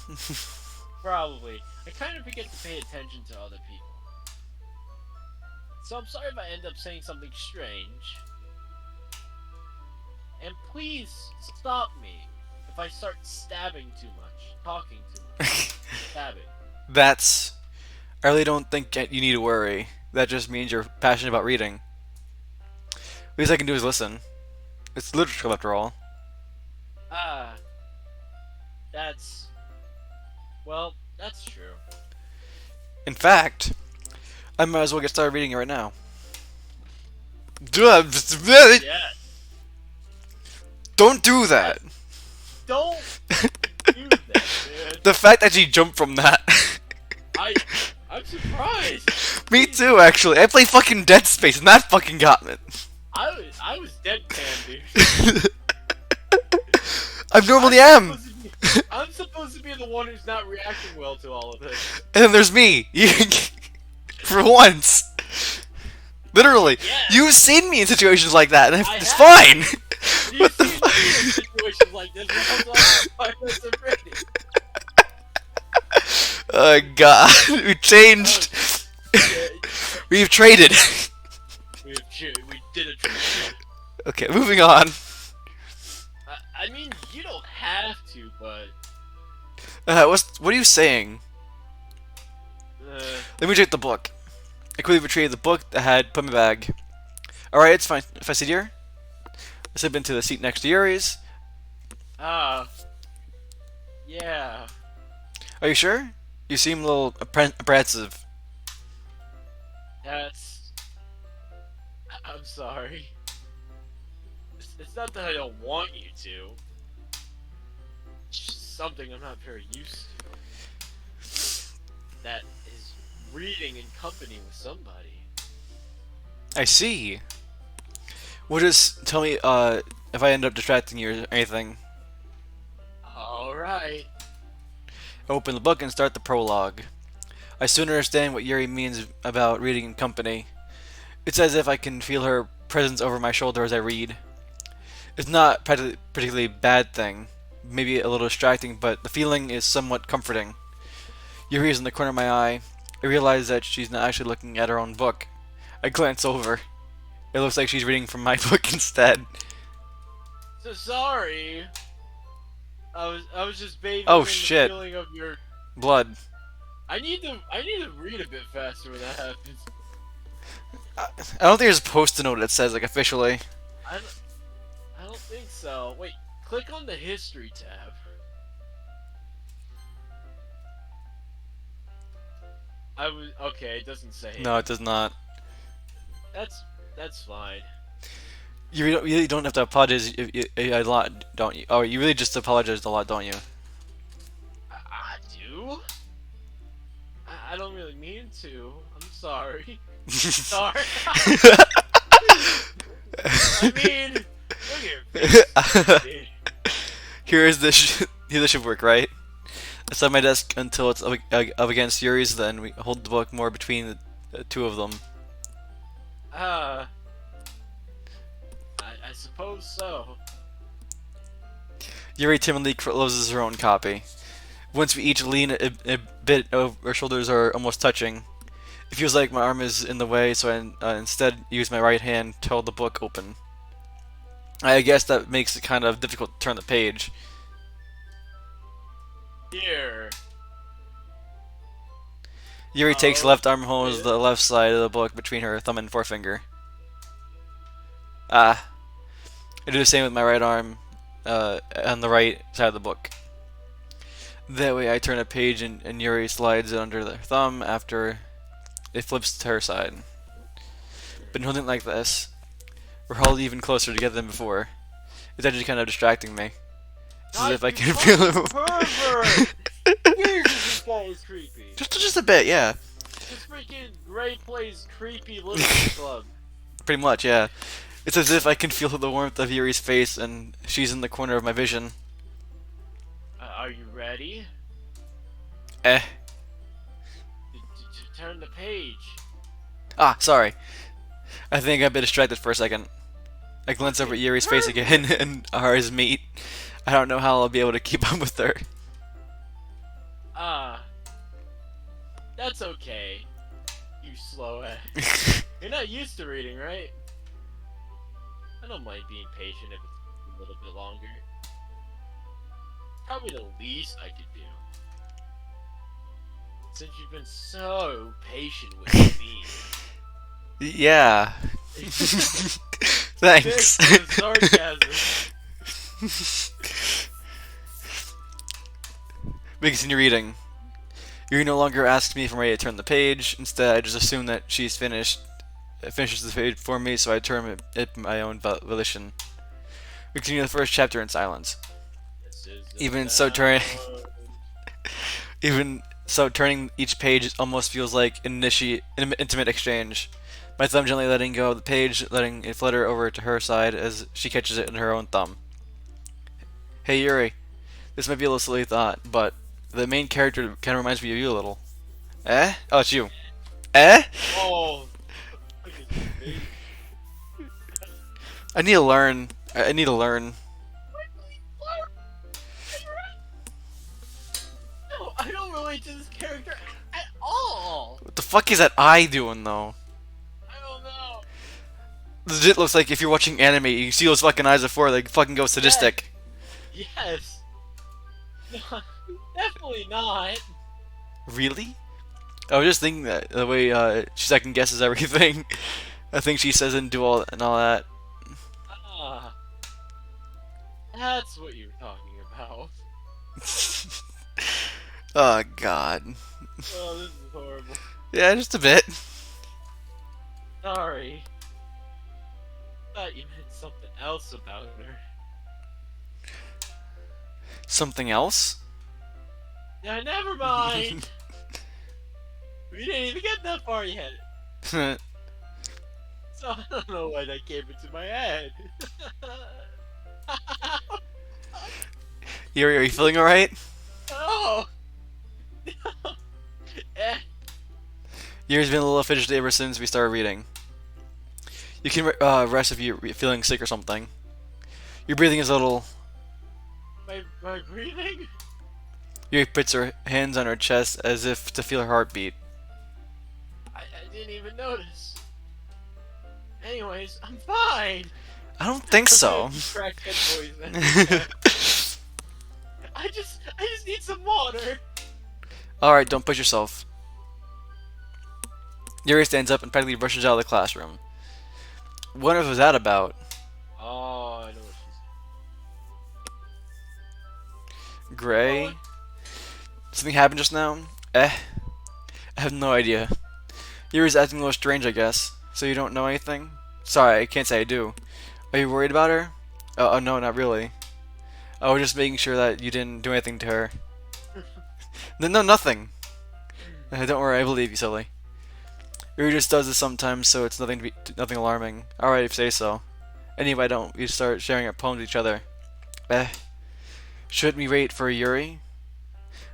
probably. I kind of forget to pay attention to other people. So I'm sorry if I end up saying something strange. And please stop me if I start stabbing too much, talking too much, stabbing. That's. I really don't think you need to worry. That just means you're passionate about reading. Least I can do is listen. It's literature after all. Ah, that's... Well, that's true. In fact, I might as well get started reading it right now. Yeah, Don't do that! don't do that, man. The fact that you jumped from that. I'm surprised. Me too, actually. I play fucking Dead Space and that fucking got me. I was deadpan, dude. I normally am! I'm supposed to be the one who's not reacting well to all of this. And then there's me. For once. Literally. Yeah. You've seen me in situations like that, and I it's have. fine! You see me in situations like this when I'm like 5 minutes of reading. Oh god. We changed. We've traded. We did a trade. Okay, moving on. I mean, you don't have to, but... What are you saying? Let me check the book. I quickly retrieved the book that had put in my bag. Alright, it's fine. If I sit here, I slip into the seat next to Yuri's. Yeah. Are you sure? You seem a little apprehensive. I'm sorry. It's not that I don't want you to. It's just something I'm not very used to. That is reading in company with somebody. I see. Well, just tell me if I end up distracting you or anything. Alright. Open the book and start the prologue. I soon understand what Yuri means about reading in company. It's as if I can feel her presence over my shoulder as I read. It's not a particularly bad thing, maybe a little distracting, but the feeling is somewhat comforting. Yuri is in the corner of my eye. I realize that she's not actually looking at her own book. I glance over. It looks like she's reading from my book instead. So sorry. I was just bathing Oh in the shit. feeling of your... Blood. I need to read a bit faster when that happens. I don't think there's a post-it note that says, like, officially. I don't think so. Wait, click on the history tab. Okay, it doesn't say. No, it does not. That's fine. You really don't have to apologize a lot, don't you? Oh, you really just apologize a lot, don't you? I do? I don't really mean to. I'm sorry. Sorry. I mean, look at your face. Here's the should work, right? I set my desk until it's up against Yuri's, then we hold the book more between the two of them. I suppose so. Yuri timidly closes her own copy. Once we each lean a bit, our shoulders are almost touching. It feels like my arm is in the way, so I instead use my right hand to hold the book open. I guess that makes it kind of difficult to turn the page. Here. Yuri takes left arm, holds the left side of the book between her thumb and forefinger. I do the same with my right arm on the right side of the book. That way I turn a page and Yuri slides it under their thumb after it flips to her side. But nothing like this. We're held even closer together than before. It's actually kind of distracting me. It's as if I can feel it. Pervert! Jesus, this guy is creepy. Just a bit, yeah. This freaking Gray plays creepy literature club. Pretty much, yeah. It's as if I can feel the warmth of Yuri's face and she's in the corner of my vision. Are you ready? Eh. Turn the page. Ah, sorry. I think I got a bit distracted for a second. I glance over at Yuri's face again and ours meet. I don't know how I'll be able to keep up with her. Ah, that's okay. You slow ass. You're not used to reading, right? I don't mind being patient if it's a little bit longer. Probably the least I could do. Since you've been so patient with me. Yeah. Thanks. Sarcasm. We continue reading. Yuri no longer asks me if I'm ready to turn the page. Instead, I just assume that she's finishes the page for me, so I turn it my own volition. We continue the first chapter in silence. Even so, turning each page almost feels like an intimate exchange. My thumb gently letting go of the page, letting it flutter over to her side as she catches it in her own thumb. Hey Yuri, this might be a little silly thought, but the main character kind of reminds me of you a little. Eh? Oh, it's you. Eh? Oh. I need to learn. I need to learn. No, I don't relate to this character at all. What the fuck is that eye doing though? I don't know. Legit looks like if you're watching anime, you see those fucking eyes before they fucking go sadistic. Yes. No, definitely not. Really? I was just thinking that the way she second guesses everything. I think she says and do all and all that. Ah, that's what you're talking about. Oh god. Oh, this is horrible. Yeah, just a bit. Sorry. Thought you meant something else about her. Something else? Yeah, never mind. We didn't even get that far yet. So I don't know why that came into my head. Yuri, are you feeling alright? Oh. Eh. Yuri's been a little fidgety ever since we started reading. You can rest if you're feeling sick or something. Your breathing is a little... My breathing? Yuri puts her hands on her chest as if to feel her heartbeat. I didn't even notice. Anyways, I'm fine. I don't think so. Crackhead poison. I just need some water. Alright, don't push yourself. Yuri stands up and practically rushes out of the classroom. What was that about? Oh, I know what she's... Gray? What? Something happened just now? I have no idea. Yuri's acting a little strange, I guess. So you don't know anything? Sorry, I can't say I do. Are you worried about her? Oh, no, not really. I was just making sure that you didn't do anything to her. No, nothing. Don't worry, I believe you, silly. Yuri just does this sometimes, so it's nothing alarming. Alright, if you say so. Anyway, don't we start sharing our poems with each other? Shouldn't we wait for Yuri?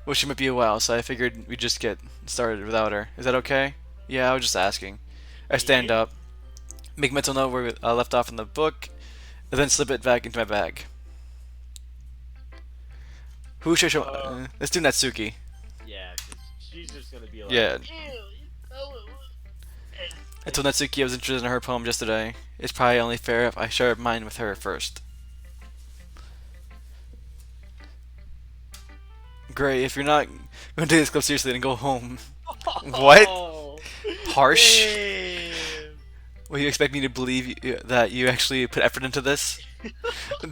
Well, she might be a while, so I figured we'd just get started without her. Is that okay? Yeah, I was just asking. I stand up, make mental note where we left off in the book, and then slip it back into my bag. Who should I show? Let's do Natsuki. Yeah, 'cause she's just gonna be like... Yeah. Ew, I told Natsuki I was interested in her poem yesterday. It's probably only fair if I share mine with her first. Great, if you're not going to take this club seriously, then go home. What? Harsh? Damn. Will you expect me to believe that you actually put effort into this?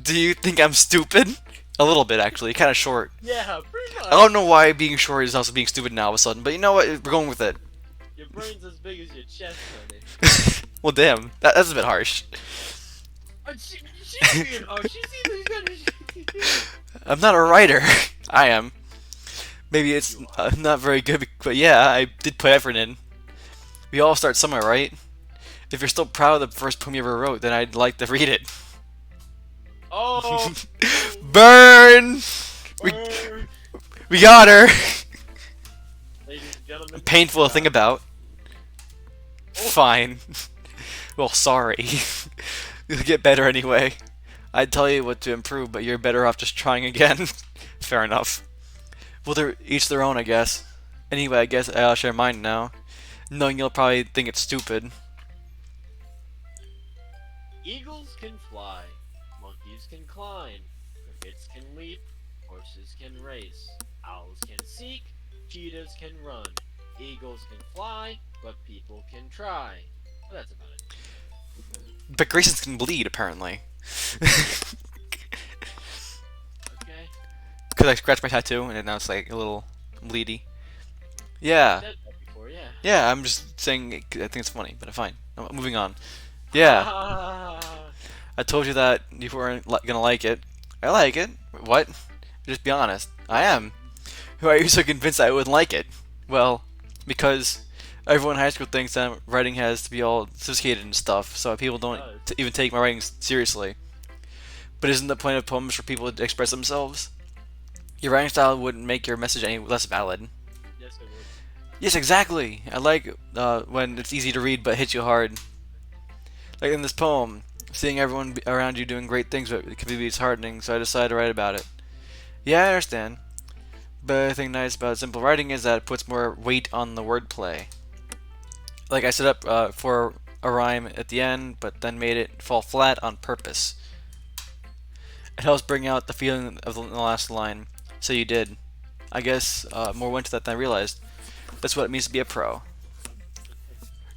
Do you think I'm stupid? A little bit, actually. Kind of short. Yeah, pretty much. I don't know why being short is also being stupid now all of a sudden, but you know what? We're going with it. Your brain's as big as your chest, honey. Well, damn. That's a bit harsh. She's being harsh. She's even gonna... I'm not a writer. I am. Maybe it's not very good, but yeah, I did put effort in. We all start somewhere, right? If you're still proud of the first poem you ever wrote, then I'd like to read it. Oh. Burn! We got her! Ladies and gentlemen. Painful to think about. Fine. Well, sorry. You'll get better anyway. I'd tell you what to improve, but you're better off just trying again. Fair enough. Well, they're each their own, I guess. Anyway, I guess I'll share mine now, knowing you'll probably think it's stupid. Eagles can fly, monkeys can climb, crickets can leap, horses can race, owls can seek, cheetahs can run, eagles can fly, but people can try. Well, that's about it. But Grayson can bleed, apparently. Okay. Because I scratched my tattoo, and now it's like a little bleedy. Yeah. I've said that before, yeah. Yeah, I'm just saying, I think it's funny, but fine. Moving on. Yeah. I told you that you weren't gonna like it. I like it. What? Just be honest. I am. Why are you so convinced I wouldn't like it? Well, because everyone in high school thinks that writing has to be all sophisticated and stuff, so people don't even take my writing seriously. But isn't the point of poems for people to express themselves? Your writing style wouldn't make your message any less valid. Yes, it would. Yes, exactly. I like when it's easy to read but hits you hard. Like in this poem, seeing everyone around you doing great things, but it can be disheartening, so I decided to write about it. Yeah, I understand. But the thing nice about simple writing is that it puts more weight on the wordplay. Like I set up for a rhyme at the end, but then made it fall flat on purpose. It helps bring out the feeling of the last line. So you did. I guess more went to that than I realized. That's what it means to be a pro.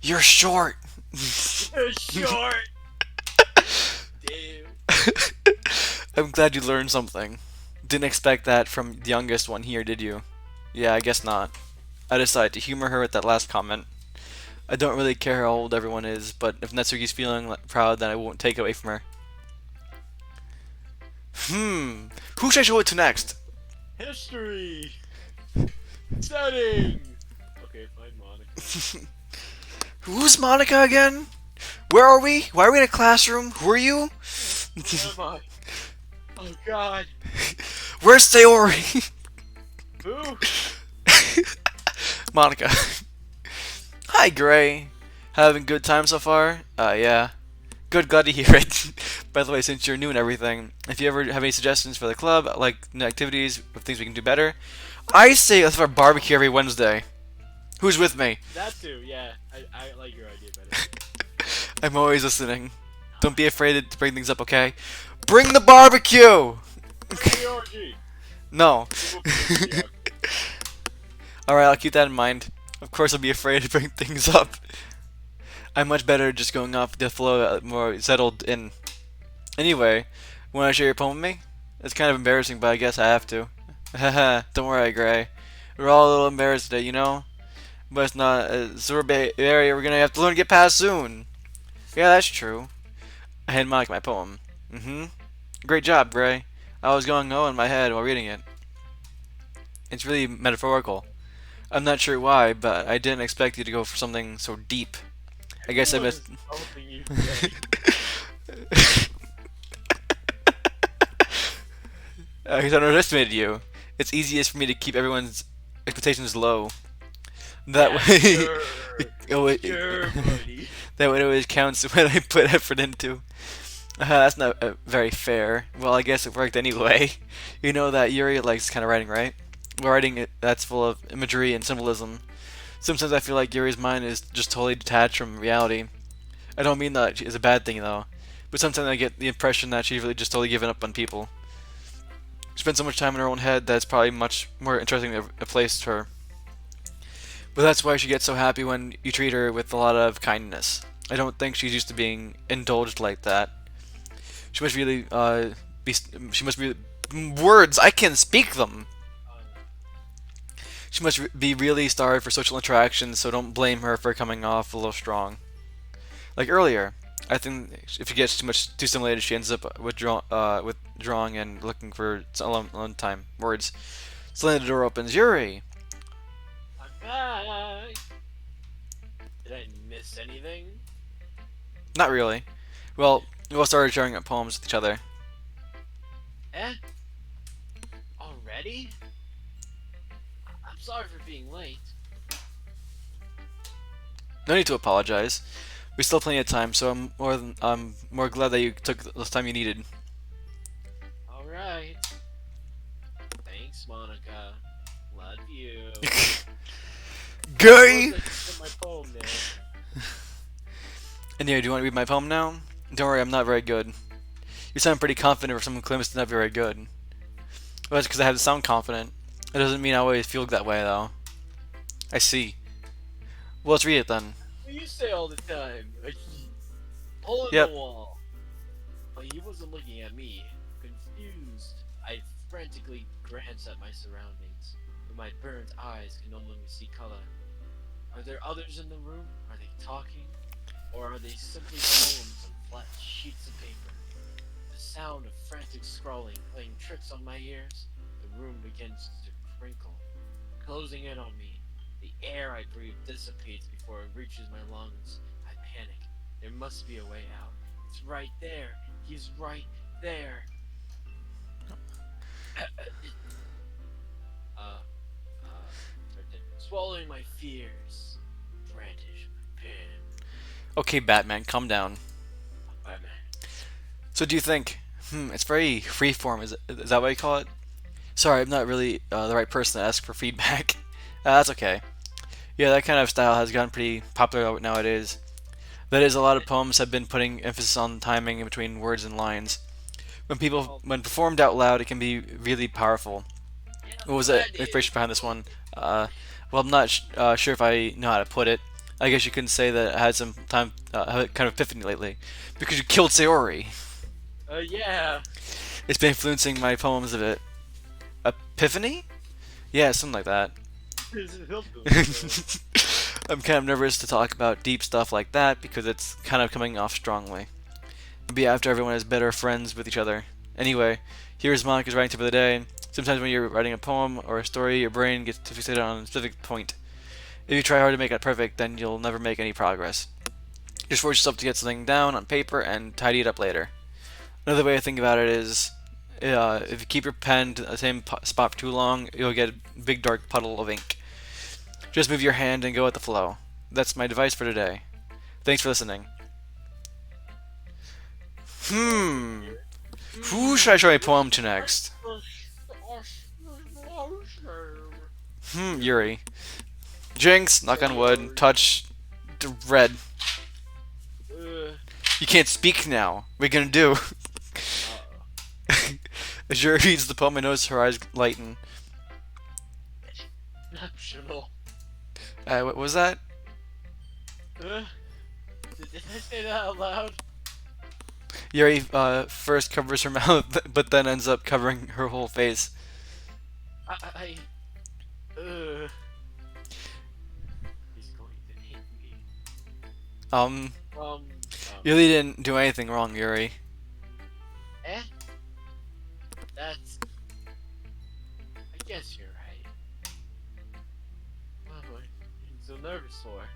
You're short! You're short! Damn. I'm glad you learned something. Didn't expect that from the youngest one here, did you? Yeah, I guess not. I decided to humor her with that last comment. I don't really care how old everyone is, but if Netsuki's feeling proud, then I won't take it away from her. Who should I show it to next? History! Setting! Okay, fine, Monica. Who's Monica again? Where are we? Why are we in a classroom? Who are you? Where am I? Oh god. Where's Sayori? Who? Monica. Hi, Gray. Having a good time so far? Yeah. Good, glad to hear it. By the way, since you're new and everything, if you ever have any suggestions for the club, like new activities, or things we can do better, I say let's have a barbecue every Wednesday. Who's with me? That too, yeah. I like your idea better. I'm always listening. Don't be afraid to bring things up, okay? Bring the barbecue! The orgy. No. Yeah. Alright, I'll keep that in mind. Of course I'll be afraid to bring things up. I'm much better just going off the flow, more settled in. Anyway, wanna share your poem with me? It's kind of embarrassing, but I guess I have to. Haha, don't worry, Gray. We're all a little embarrassed today, you know? But it's not a sorbet area we're gonna have to learn to get past soon. Yeah, that's true. I hand Monica my poem. Great job, Gray. I was going oh in my head while reading it. It's really metaphorical. I'm not sure why, but I didn't expect you to go for something so deep. I guess I missed. Something you say. I underestimated you. It's easiest for me to keep everyone's expectations low. That way, Sure. Sure, Buddy. that way it always counts when I put effort into. That's not very fair. Well, I guess it worked anyway. You know that Yuri likes kind of writing, right? Well, writing that's full of imagery and symbolism. Sometimes I feel like Yuri's mind is just totally detached from reality. I don't mean that it's a bad thing though, but sometimes I get the impression that she's really just totally given up on people. She spends so much time in her own head that it's probably much more interesting a place to her. But that's why she gets so happy when you treat her with a lot of kindness. I don't think she's used to being indulged like that. She must really she must be words. I can't speak them. She must be really starved for social interactions, so don't blame her for coming off a little strong. Like earlier, I think if she gets too stimulated, she ends up withdrawing and looking for alone time words. Suddenly the door opens. Yuri! I'm back. Did I miss anything? Not really. Well, we all started sharing up poems with each other. Eh? Already? I'm sorry for being late. No need to apologize. We still have plenty of time, so I'm more glad that you took the time you needed. Alright. Thanks, Monica. Love you. Gay! Suppose I my poem now. Anyway, do you want to read my poem now? Don't worry, I'm not very good. You sound pretty confident for someone who claims to not be very good. Well, that's because I have to sound confident. It doesn't mean I always feel that way, though. I see. Well, let's read it then. What you say all the time? Hole in Yep. the wall. But he wasn't looking at me. Confused, I frantically glance at my surroundings. With my burnt eyes can no longer see color. Are there others in the room? Are they talking? Or are they simply poems on flat sheets of paper? The sound of frantic scrawling playing tricks on my ears. The room begins to crinkle, closing in on me. The air I breathe dissipates before it reaches my lungs. I panic. There must be a way out. It's right there. He's right there. Swallowing my fears. Brandish my pen. Okay, Batman, calm down. Batman. So, do you think? It's very freeform. Is that what you call it? Sorry, I'm not really the right person to ask for feedback. That's okay. Yeah, that kind of style has gotten pretty popular nowadays. That is, a lot of poems have been putting emphasis on timing in between words and lines. When performed out loud, it can be really powerful. What was the information behind this one? Well, I'm not sure if I know how to put it. I guess you can say that I had some time, kind of epiphany lately, because you killed Sayori. Yeah. It's been influencing my poems a bit. Epiphany? Yeah, something like that. I'm kind of nervous to talk about deep stuff like that because it's kind of coming off strongly. Maybe after everyone is better friends with each other. Anyway, here's Monica's writing tip of the day. Sometimes when you're writing a poem or a story, your brain gets too fixated on a specific point. If you try hard to make it perfect, then you'll never make any progress. Just force yourself to get something down on paper and tidy it up later. Another way to think about it is, if you keep your pen to the same spot for too long, you'll get a big dark puddle of ink. Just move your hand and go with the flow. That's my advice for today. Thanks for listening. Who should I show my poem to next? Yuri. Jinx, knock on wood, touch red. You can't speak now. What are you gonna do? As Yuri reads the poem, I notice her eyes lighten. Optional. What was that? Did I say that out loud? Yuri first covers her mouth, but then ends up covering her whole face. He's going to hate me. You really didn't do anything wrong, Yuri. That's... I guess you're right. What am I being so nervous for?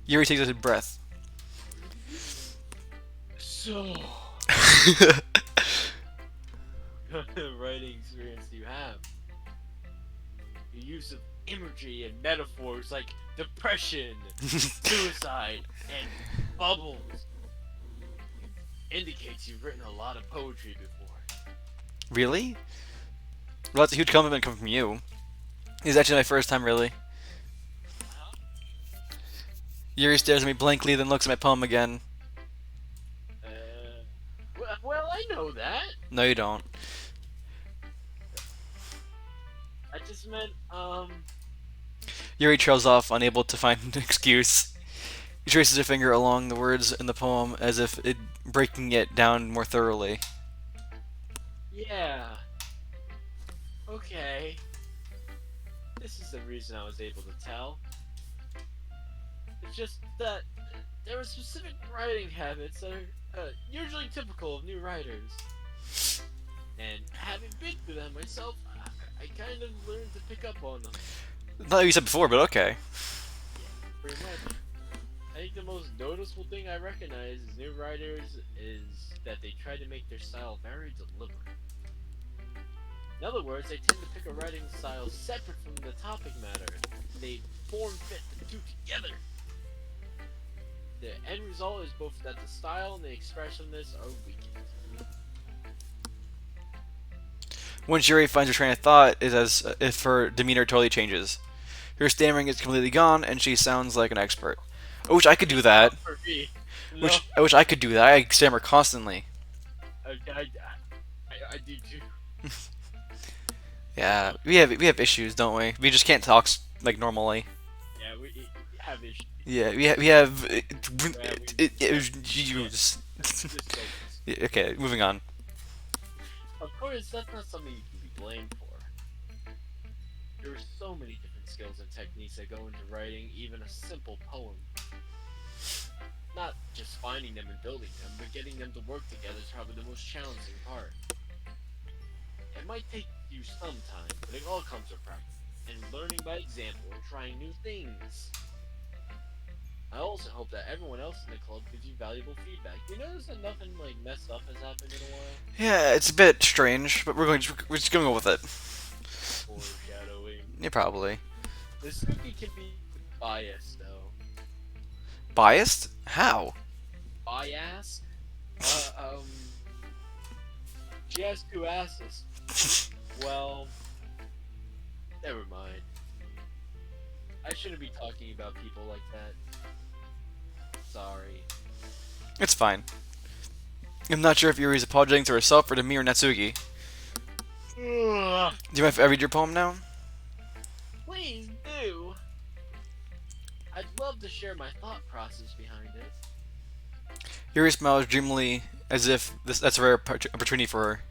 Yuri takes a deep breath. So... what kind of writing experience do you have? Your use of imagery and metaphors like depression, suicide, and bubbles indicates you've written a lot of poetry before. Really? Well, that's a huge compliment coming from you. It's actually my first time, really. Yuri stares at me blankly, then looks at my poem again. Well, I know that. No, you don't. I just meant, Yuri trails off, unable to find an excuse. He traces her finger along the words in the poem as if breaking it down more thoroughly. Yeah. Okay. This is the reason I was able to tell. It's just that there are specific writing habits that are usually typical of new writers. And having been through them myself, I kind of learned to pick up on them. Not like you said before, but okay. Yeah, pretty much. I think the most noticeable thing I recognize as new writers is that they try to make their style very deliberate. In other words, they tend to pick a writing style separate from the topic matter. They form fit the two together. The end result is both that the style and the expressiveness are weakened. When Shuri finds her train of thought, is as if her demeanor totally changes. Her stammering is completely gone, and she sounds like an expert. I wish I could do that. Not for me. No, I wish I could do that. I stammer constantly. I do too. Yeah, we have issues, don't we? We just can't talk like normally. Yeah, we have issues. Yeah, we have. Just focus. Okay, moving on. Of course, that's not something you can be blamed for. There are so many different skills and techniques that go into writing even a simple poem. Not just finding them and building them, but getting them to work together is probably the most challenging part. It might take you some time, but it all comes with practice, and learning by example and trying new things. I also hope that everyone else in the club gives you valuable feedback. You notice that nothing like messed up has happened in a while? Yeah, it's a bit strange, but we're just going to go with it. Foreshadowing. Yeah, probably. The Suki can be biased, though. Biased? How? Biased? She has two asses. Well, never mind. I shouldn't be talking about people like that. Sorry. It's fine. I'm not sure if Yuri's apologizing to herself or to me or Natsuki. Ugh. Do you mind if I read your poem now? Please do. I'd love to share my thought process behind it. Yuri smiles dreamily as if that's a rare opportunity for her.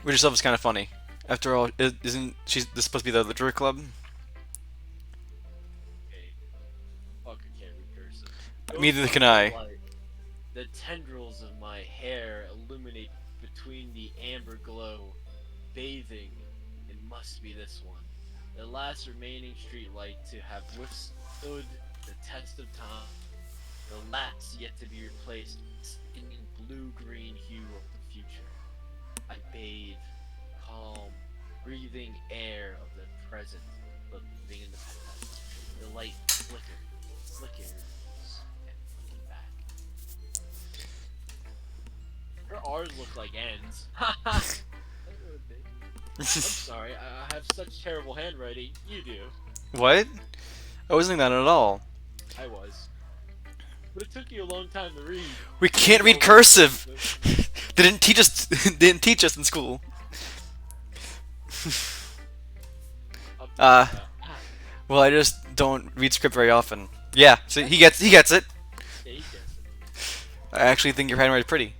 Which itself is kind of funny. After all, isn't this supposed to be the literary club? Okay. Fuck, I can't read cursive. Neither can I. The tendrils of my hair illuminate between the amber glow, bathing. It must be this one. The last remaining streetlight to have withstood the test of time. The last yet to be replaced in blue-green hue of the future. I bathe, calm, breathing air of the present, living in the past. The light flickers, and looking back. Her R's look like N's. I'm sorry, I have such terrible handwriting. You do. What? I wasn't doing that at all. I was. But it took you a long time to read. We can't read cursive. They didn't teach us. They didn't teach us in school. Well, I just don't read script very often. Yeah, so he gets it. Yeah, he gets it. I actually think your handwriting is pretty.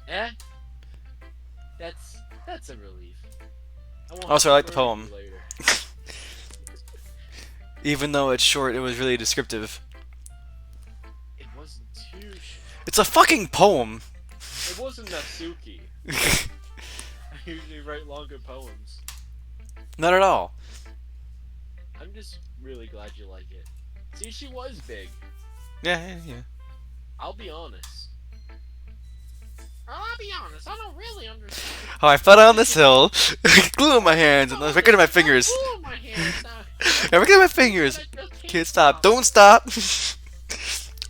Eh? That's a relief. Also, I like the poem. Later. Even though it's short, it was really descriptive. It wasn't too short. It's a fucking poem. It wasn't Natsuki. I usually write longer poems. Not at all. I'm just really glad you like it. See, she was big. Yeah. I'll be honest. I don't really understand. Oh, I fell down this hill, glue in my hands, and I was breaking my fingers. Glue in my hands now. I'm breaking my fingers. I just Can't stop. Don't stop.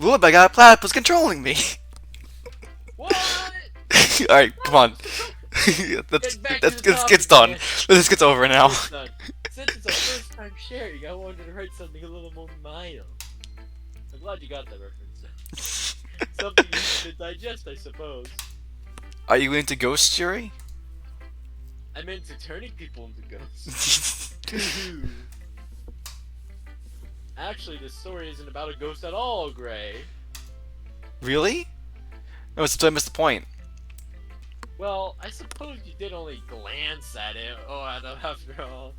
Look, I got a platypus controlling me. What? Alright, come on. It's done. This gets over now. Since it's a first time sharing, I wanted to write something a little more mild. I'm glad you got that reference. Something you can digest, I suppose. Are you into ghosts, Yuri? I'm into turning people into ghosts. Actually, this story isn't about a ghost at all, Gray. Really? No, I missed the point. Well, I suppose you did only glance at it. Oh, after all.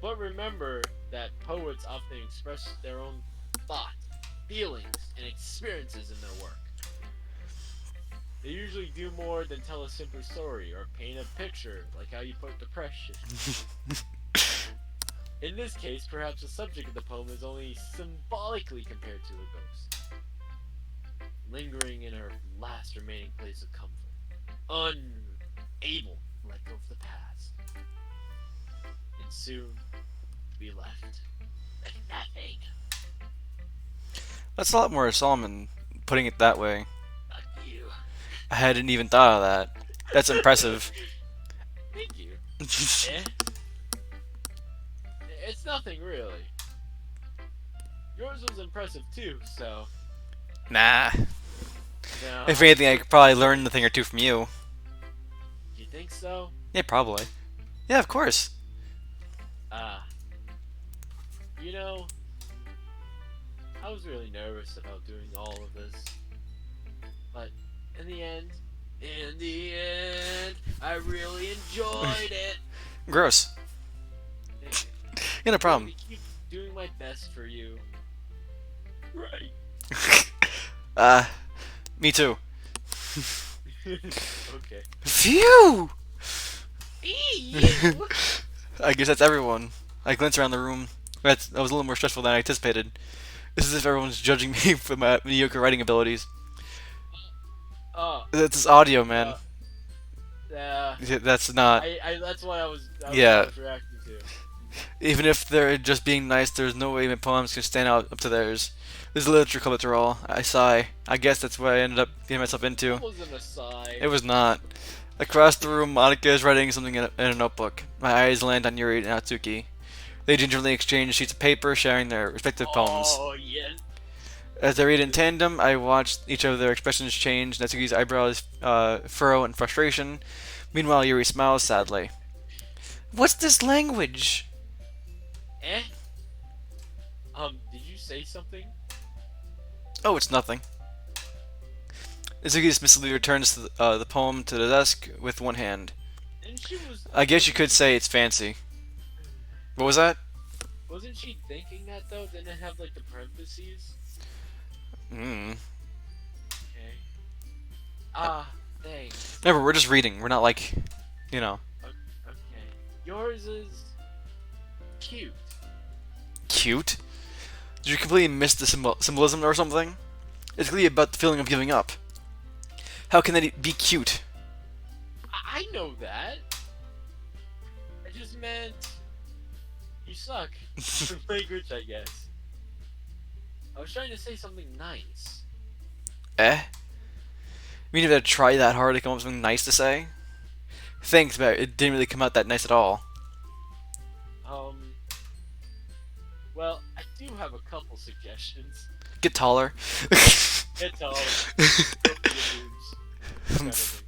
But remember that poets often express their own thoughts, feelings, and experiences in their work. They usually do more than tell a simple story or paint a picture, like how you put depression. In this case, perhaps the subject of the poem is only symbolically compared to a ghost. lingering in her last remaining place of comfort, unable to let go of the past. And soon, we left with nothing. That's a lot more Solomon putting it that way. Fuck you. I hadn't even thought of that. That's impressive. Thank you. Eh? It's nothing really. Yours was impressive too, so. Nah. No. If anything, I could probably learn a thing or two from you. You think so? Yeah, probably. Yeah, of course. Ah. You know, I was really nervous about doing all of this. But in the end, I really enjoyed it. Gross. Yeah, no problem. I'm gonna keep doing my best for you. Right. Me too. Okay. Phew! You. I guess that's everyone. I glance around the room. That was a little more stressful than I anticipated. It's as if everyone's judging me for my mediocre writing abilities. Oh. It's audio, man. Yeah. That's not. That's what I was Yeah. reacting to. Even if they're just being nice, there's no way my poems can stand out up to theirs. This is a literature club after all. I sigh. I guess that's what I ended up getting myself into. That wasn't a sigh. It was not. Across the room, Monica is writing something in a notebook. My eyes land on Yuri and Atsuki. They gingerly exchange sheets of paper, sharing their respective poems. Oh, yes. As they read in tandem, I watch each of their expressions change. Natsuki's eyebrows furrow in frustration. Meanwhile, Yuri smiles sadly. What's this language? Eh? Did you say something? Oh, it's nothing. Natsuki dismissively returns the poem to the desk with one hand. And she was. I guess you could say it's fancy. What was that? Wasn't she thinking that though? Didn't it have like the parentheses? Hmm. Okay. Ah, thanks. Remember, we're just reading. We're not like, you know. Okay. Yours is cute. Cute? Did you completely miss the symbolism or something? It's really about the feeling of giving up. How can that be cute? I know that. I just meant you suck. Language, I guess. I was trying to say something nice. Eh? You mean you had to try that hard to come up with something nice to say? Thanks, but it didn't really come out that nice at all. Well, I do have a couple suggestions. Get taller. Get taller. If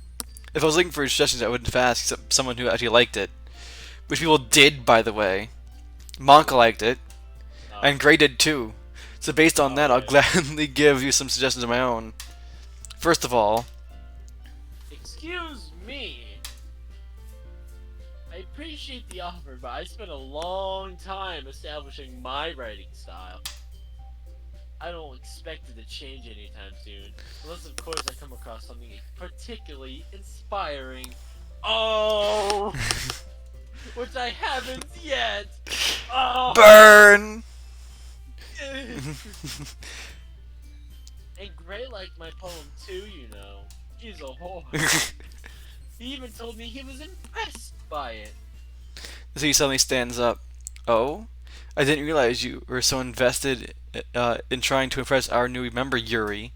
I was looking for suggestions, I would have asked someone who actually liked it. Which people did, by the way. Monka liked it. And Gray did too. So based on that, I'll gladly give you some suggestions of my own. First of all... Excuse me. I appreciate the offer, but I spent a long time establishing my writing style. I don't expect it to change anytime soon. Unless, of course, I come across something particularly inspiring. Oh! Which I haven't yet! Oh! Burn! And Gray liked my poem too, you know. He's a whore. He even told me he was impressed by it. So he suddenly stands up. Oh? I didn't realize you were so invested in trying to impress our new member, Yuri.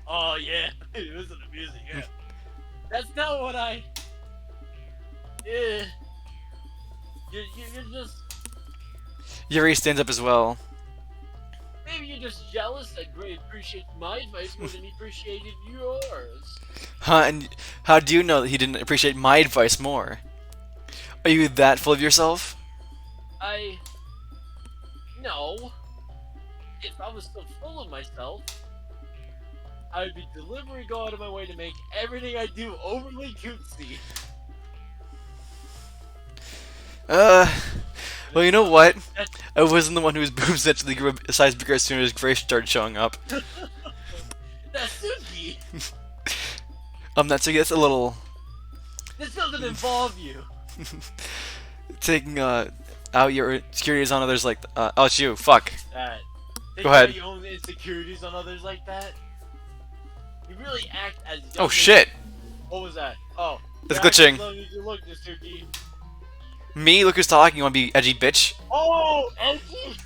Oh yeah, listen to music, yeah. That's not what I... You're just... Yuri stands up as well. Maybe you're just jealous that Gray appreciates my advice more than he appreciated yours. Huh, and how do you know that he didn't appreciate my advice more? Are you that full of yourself? No. If I was so full of myself, I would be deliberately go out of my way to make everything I do overly cutesy. Well, you know what? I wasn't the one whose boobs naturally grew a size bigger as soon as Grace started showing up. That's Suki! That's a little... This doesn't involve you! Taking, out your insecurities on others like, oh, it's you, fuck. Go ahead. You own insecurities on others like that? You really act as young Oh as- shit! What was that? Oh. It's you act glitching. as young as you look, Suki. Me? Look who's talking. You wanna be edgy, bitch? Oh, edgy!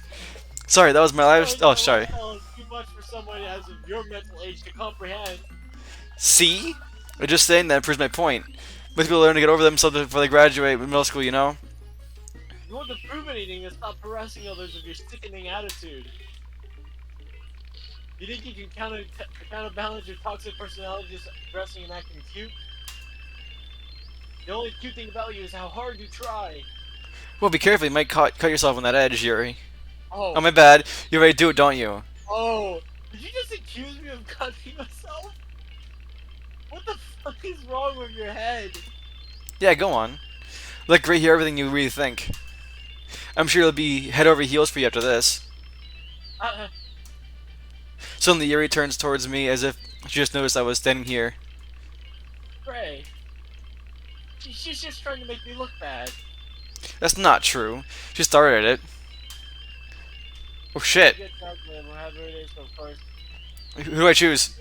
Sorry, that was my live. No, Oh, sorry. well, too much for someone as of your mental age to comprehend. See? I'm just saying that proves my point. Most people learn to get over themselves before they graduate with middle school, you know? You want to prove anything, then stop harassing others with your sickening attitude. You think you can counterbalance your toxic personality just dressing and acting cute? The only cute thing about you is how hard you try. Well, be careful. You might cut yourself on that edge, Yuri. Oh. Oh, my bad. You already do it, don't you? Oh. Did you just accuse me of cutting myself? What the fuck is wrong with your head? Yeah, go on. Let Gray hear everything you really think. I'm sure it'll be head over heels for you after this. Suddenly, Yuri turns towards me as if she just noticed I was standing here. Gray. She's just trying to make me look bad. That's not true. She started it. Oh shit. Who do I choose?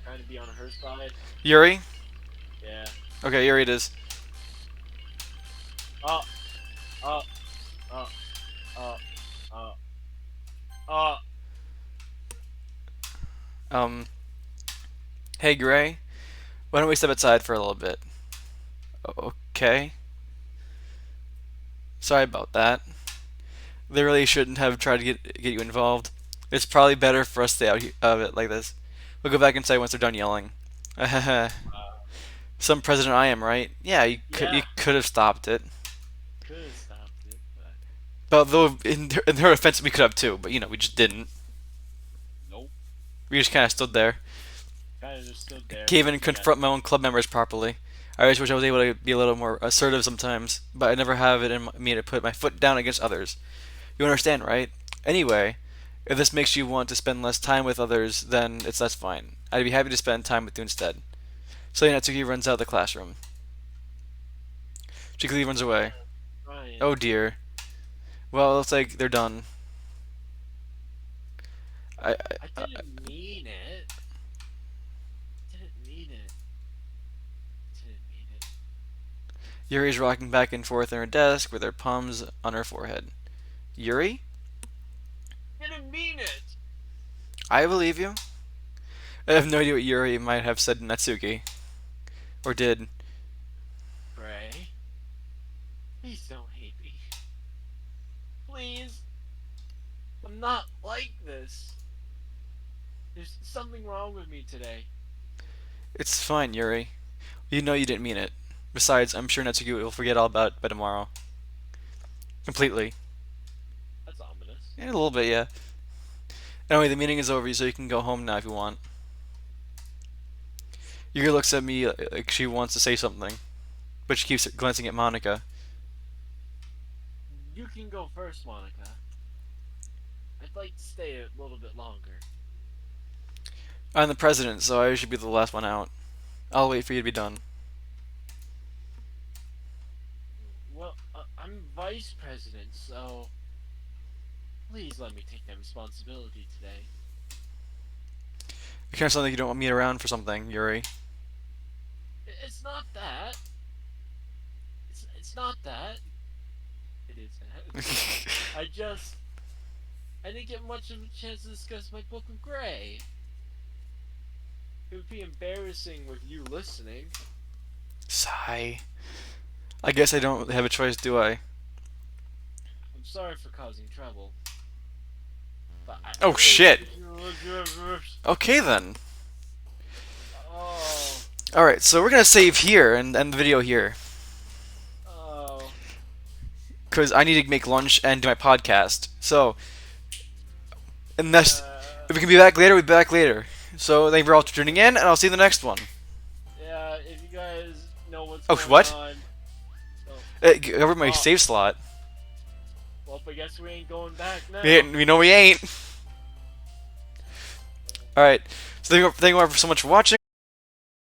Trying to be on her side. Yuri? Yeah. Okay, Yuri it is. Oh. Hey Gray, why don't we step outside for a little bit? Okay. Sorry about that. They really shouldn't have tried to get you involved. It's probably better for us to stay out of it like this. We'll go back inside once they're done yelling. Some president I am, right? Yeah, you could have stopped it. Could have stopped it, but though in her defense, we could have too. But you know, we just didn't. Nope. We just kind of stood there. Kind of just stood there. Can't even confront my own club members properly. I just wish I was able to be a little more assertive sometimes, but I never have it in me to put my foot down against others. You understand, right? Anyway, if this makes you want to spend less time with others, then that's fine. I'd be happy to spend time with you instead. So Natsuki runs out of the classroom. She quickly runs away. Ryan. Oh dear. Well, it looks like they're done. I didn't mean it. Didn't mean it. Didn't mean it. Yuri's rocking back and forth on her desk with her palms on her forehead. Yuri? Didn't mean it. I believe you. I have no idea what Yuri might have said to Natsuki. Or did. Gray. Please don't hate me. Please. I'm not like this. There's something wrong with me today. It's fine, Yuri. You know you didn't mean it. Besides, I'm sure Natsuki will forget all about it by tomorrow. Completely. That's ominous. Yeah, a little bit, yeah. Anyway, the meeting is over, so you can go home now if you want. Yuri looks at me like she wants to say something, but she keeps glancing at Monica. You can go first, Monica. I'd like to stay a little bit longer. I'm the president, so I should be the last one out. I'll wait for you to be done. Well, I'm vice president, so please let me take that responsibility today. It kind of sounds like you don't want me around for something, Yuri. It's not that. It's not that. It is that. I didn't get much of a chance to discuss my book with Gray. It would be embarrassing with you listening. Sigh. I guess I don't have a choice, do I? I'm sorry for causing trouble. But Oh shit! Okay then. Oh. Alright, so we're gonna save here and end the video here. Oh. Because I need to make lunch and do my podcast. So, unless if we can be back later, we'll be back later. So, thank you for all for tuning in, and I'll see you in the next one. Yeah, if you guys know what's Oh, going what? on. Cover my save slot. Well, I guess we ain't going back now. We know we ain't. Alright, so thank you all so much for watching.